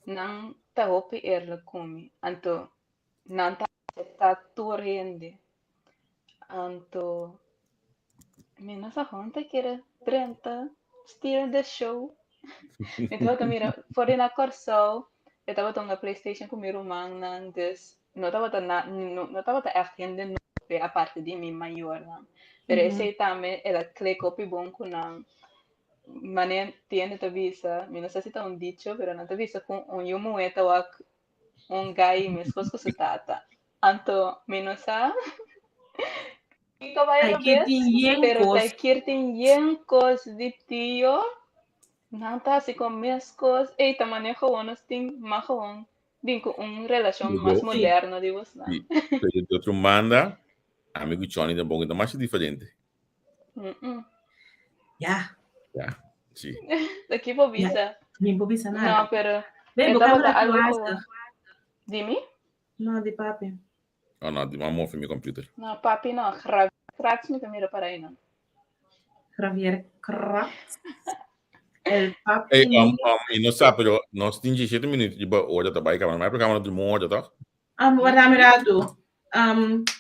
não tá hopi comigo. Então, não tá torrende. Então, me nossa conta que era 30, steal the show. Então, eu mira, fora na corso, eu estava na PlayStation com meu irmão, não estava echt hende a parte de mim maior, não. Pero esse também, ela clicou pi bom com não. Mané tiene te visa, mi no sé si está un dicho, pero no te visa con un yumueta o un gay mi esposo su tata. Anto, mi no sa, ikaw ba yung bes? Pero tayo kirtin yenkos di tiyo, nanta si con mieskos, ta manejo unos ting mahon, din ko un relasyon mas moderno, di ba na? De outro manda, amigo Johnny da bom, então mais diferente. Ya. Sí. Aquí po visa. Ni po visa nada. No, pero Bebo, estaba cámara algo tu Dimi? No, di papi. Oh no, di mamma fi mi computer. No, papi no. Cracks mi mira para ahí, no. Javier Cracks. El papi. E non sa, però non stingi 7 minuti di ora da bai camera, ma per camera di moda, tá? Warami rado.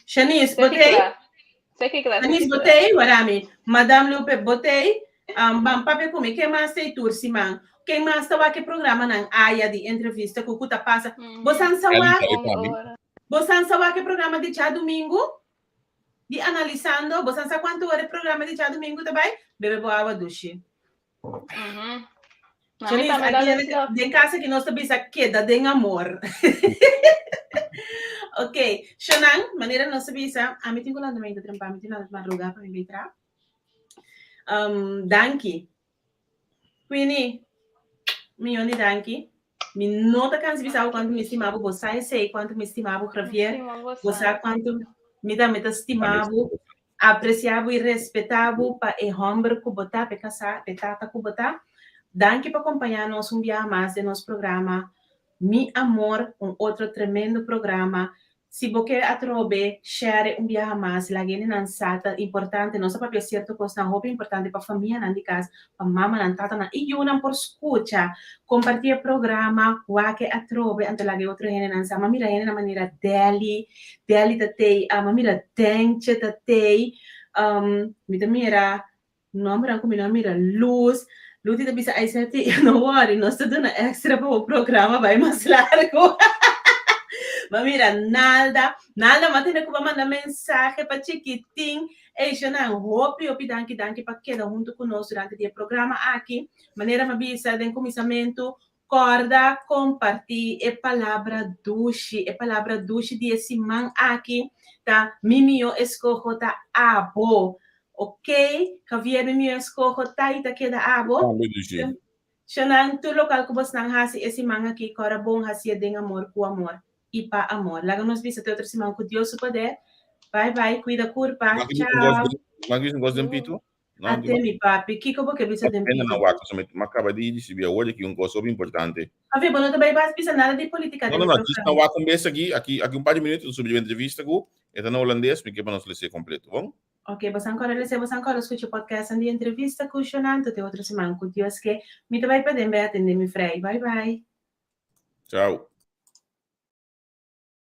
Shanice, botei. Shanice, botei, warami. Madame Lupe, botei. Bam papi come que mais sei tursi man. Quem mais tá que programa nan aya de entrevista que o cuta passa. Bosan sawa que programa de já domingo? De analisando, bosan sa quanto hora programa de já domingo também? Bebe boa água duche. Shanice, aqui de casa que nós também queda de amor. Ok, Shonan, maneira nossa bisa, a mim tenho lá também de trampar, a mim tenho lá de madrugar para me entrar. Danke. Quindi, milioni danke. Mi nota cansi bisa quanto mi estimavo, você sei quanto mi estimavo, Javier. Você quanto me estimavo, apreciavo e respeitavo para e hombre que botar, para casar, para tata que botar. Danke por acompanhar-nos dia mais de nosso programa. Mi amor, outro tremendo programa. Se você atrobe, share dia mais, la gente não sata importante, não só para certo coisa, não é importante para a família, não de casa, para mamãe, não tata, não. E eu não por escuta, compartilhar programa, o que atrobe, ante la outra gente não sabe, mira gente na maneira dele tatei, mira dente tatei, mira, não mira luz. Luti bisa ai seti, não worry, nós estamos dando extra para o programa, vai mais largo. Mas mira, nada, mas tem que mandar mensagem para chiquitinho. Eu não hope, danke para quedar junto conosco durante o programa aqui. Maneira uma bisa, de começamento, corda, compartilhe, é palavra duche de esse man aqui, tá? Mimio escojo, tá? Abo. Ok, Javier mi escojo taita queda abo. Shanang tu local ko bos nang hasi esi manga ki kora bong hasi ding amor ku amor ipa amor. Laga nos bisa te outro simang ku Dios su poder. Bye bye, cuida curpa. Ciao. Magis um gosto de pito? Até mi papi, kiko bo que bisa de pito. Não waco, ma acaba de se via hoje que gosto importante. Javier, bono também vai bisa nada de política. Não, não waco aqui parte minutos sobre a entrevista com eta no holandês, me que para nós ler completo, bom? Ok, você ancora escuta o podcast de entrevista com o Shonanto, tem outra semana com Deus que me vai poder atender, me frei. Bye, bye. Tchau.